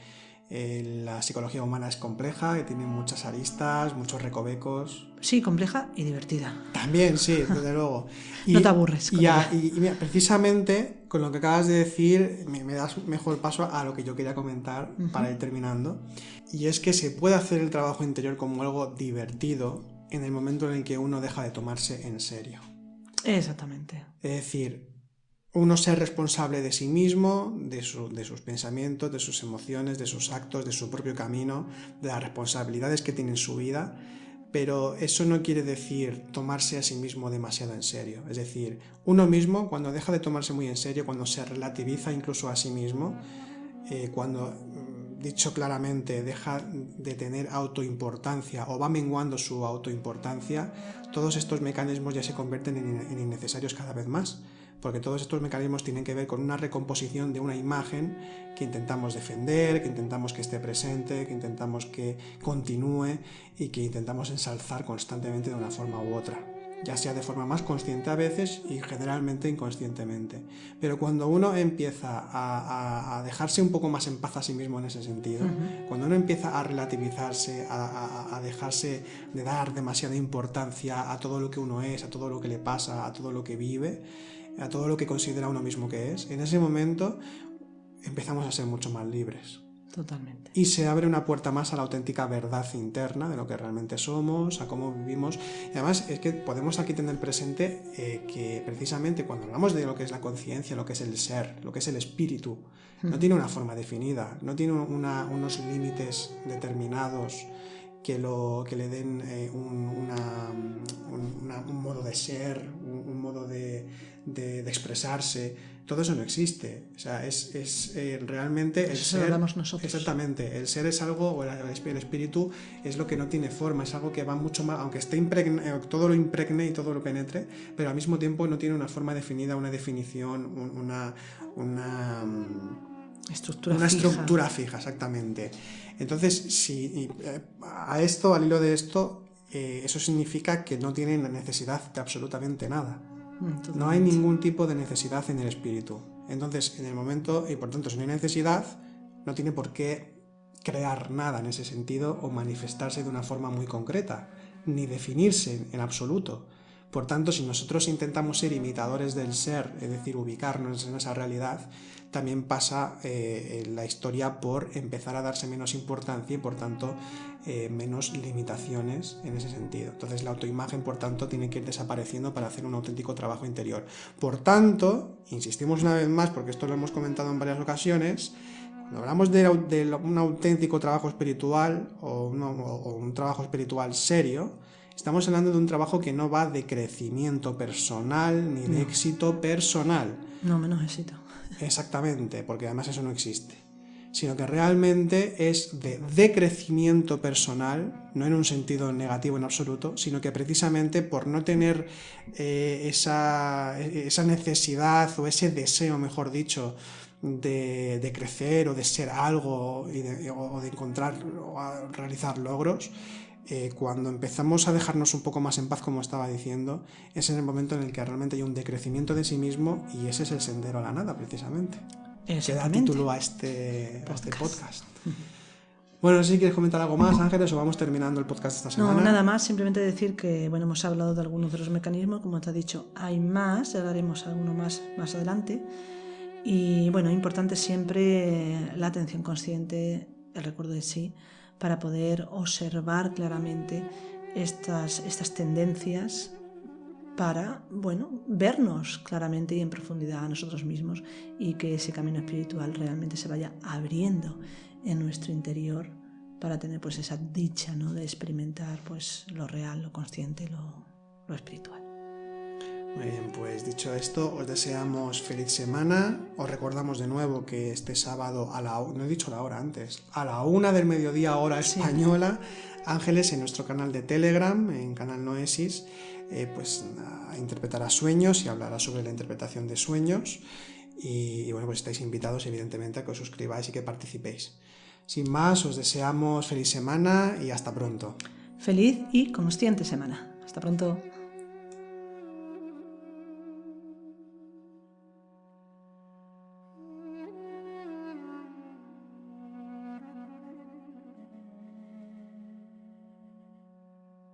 la psicología humana es compleja, que tiene muchas aristas, muchos recovecos. Sí, compleja y divertida. También, sí, desde luego. No te aburres. Y mira, precisamente con lo que acabas de decir, me das mejor paso a lo que yo quería comentar para ir terminando. Y es que se puede hacer el trabajo interior como algo divertido en el momento en el que uno deja de tomarse en serio. Exactamente. Es decir, uno ser responsable de sí mismo, de sus pensamientos, de sus emociones, de sus actos, de su propio camino, de las responsabilidades que tiene en su vida, pero eso no quiere decir tomarse a sí mismo demasiado en serio. Es decir, uno mismo, cuando deja de tomarse muy en serio, cuando se relativiza incluso a sí mismo, cuando, dicho claramente, deja de tener autoimportancia o va menguando su autoimportancia, todos estos mecanismos ya se convierten en innecesarios cada vez más. Porque todos estos mecanismos tienen que ver con una recomposición de una imagen que intentamos defender, que intentamos que esté presente, que intentamos que continúe y que intentamos ensalzar constantemente de una forma u otra, ya sea de forma más consciente a veces y generalmente inconscientemente. Pero cuando uno empieza a dejarse un poco más en paz a sí mismo en ese sentido, cuando uno empieza a relativizarse, a dejarse de dar demasiada importancia a todo lo que uno es, a todo lo que le pasa, a todo lo que vive, a todo lo que considera uno mismo que es, en ese momento empezamos a ser mucho más libres. Totalmente. Y se abre una puerta más a la auténtica verdad interna de lo que realmente somos, a cómo vivimos. Y además es que podemos aquí tener presente que precisamente cuando hablamos de lo que es la conciencia, lo que es el ser, lo que es el espíritu, no tiene una forma definida, no tiene unos límites determinados que le den un modo de ser, un modo de expresarse. Todo eso no existe. O sea, es realmente el ser. Eso lo damos nosotros. Exactamente. El ser es algo, o el espíritu es lo que no tiene forma, es algo que va mucho más, aunque esté todo lo impregne y todo lo penetre, pero al mismo tiempo no tiene una forma definida, una definición, una estructura fija, exactamente. Entonces, si al hilo de esto, eso significa que no tienen necesidad de absolutamente nada. No hay ningún tipo de necesidad en el espíritu. Entonces, en el momento, y por tanto, si no hay necesidad, no tiene por qué crear nada en ese sentido o manifestarse de una forma muy concreta, ni definirse en absoluto. Por tanto, si nosotros intentamos ser imitadores del ser, es decir, ubicarnos en esa realidad, también pasa la historia por empezar a darse menos importancia y, por tanto, menos limitaciones en ese sentido. Entonces, la autoimagen, por tanto, tiene que ir desapareciendo para hacer un auténtico trabajo interior. Por tanto, insistimos una vez más, porque esto lo hemos comentado en varias ocasiones, cuando hablamos de un auténtico trabajo espiritual o un trabajo espiritual serio, estamos hablando de un trabajo que no va de crecimiento personal ni de éxito personal. No, menos éxito. Exactamente, porque además eso no existe. Sino que realmente es de decrecimiento personal, no en un sentido negativo en absoluto, sino que precisamente por no tener esa necesidad o ese deseo, mejor dicho, de crecer o de ser algo o de encontrar o realizar logros, cuando empezamos a dejarnos un poco más en paz, como estaba diciendo, es en el momento en el que realmente hay un decrecimiento de sí mismo, y ese es el sendero a la nada, precisamente, que da título a este podcast. Bueno, no sé si quieres comentar algo más, Ángeles, o vamos terminando el podcast esta semana. No, nada más, simplemente decir que bueno, hemos hablado de algunos de los mecanismos, como te he dicho, hay más, ya haremos alguno más adelante. Y bueno, importante siempre la atención consciente, el recuerdo de sí, para poder observar claramente estas tendencias, para bueno, vernos claramente y en profundidad a nosotros mismos, y que ese camino espiritual realmente se vaya abriendo en nuestro interior, para tener pues esa dicha, ¿no?, de experimentar pues lo real, lo consciente, lo espiritual. Muy bien, pues dicho esto, os deseamos feliz semana. Os recordamos de nuevo que este sábado no he dicho la hora antes, a la 1 del mediodía hora española, Ángeles en nuestro canal de Telegram, en Canal Noesis, pues interpretará sueños y hablará sobre la interpretación de sueños. Y bueno, pues estáis invitados evidentemente a que os suscribáis y que participéis. Sin más, os deseamos feliz semana y hasta pronto. Feliz y consciente semana. Hasta pronto.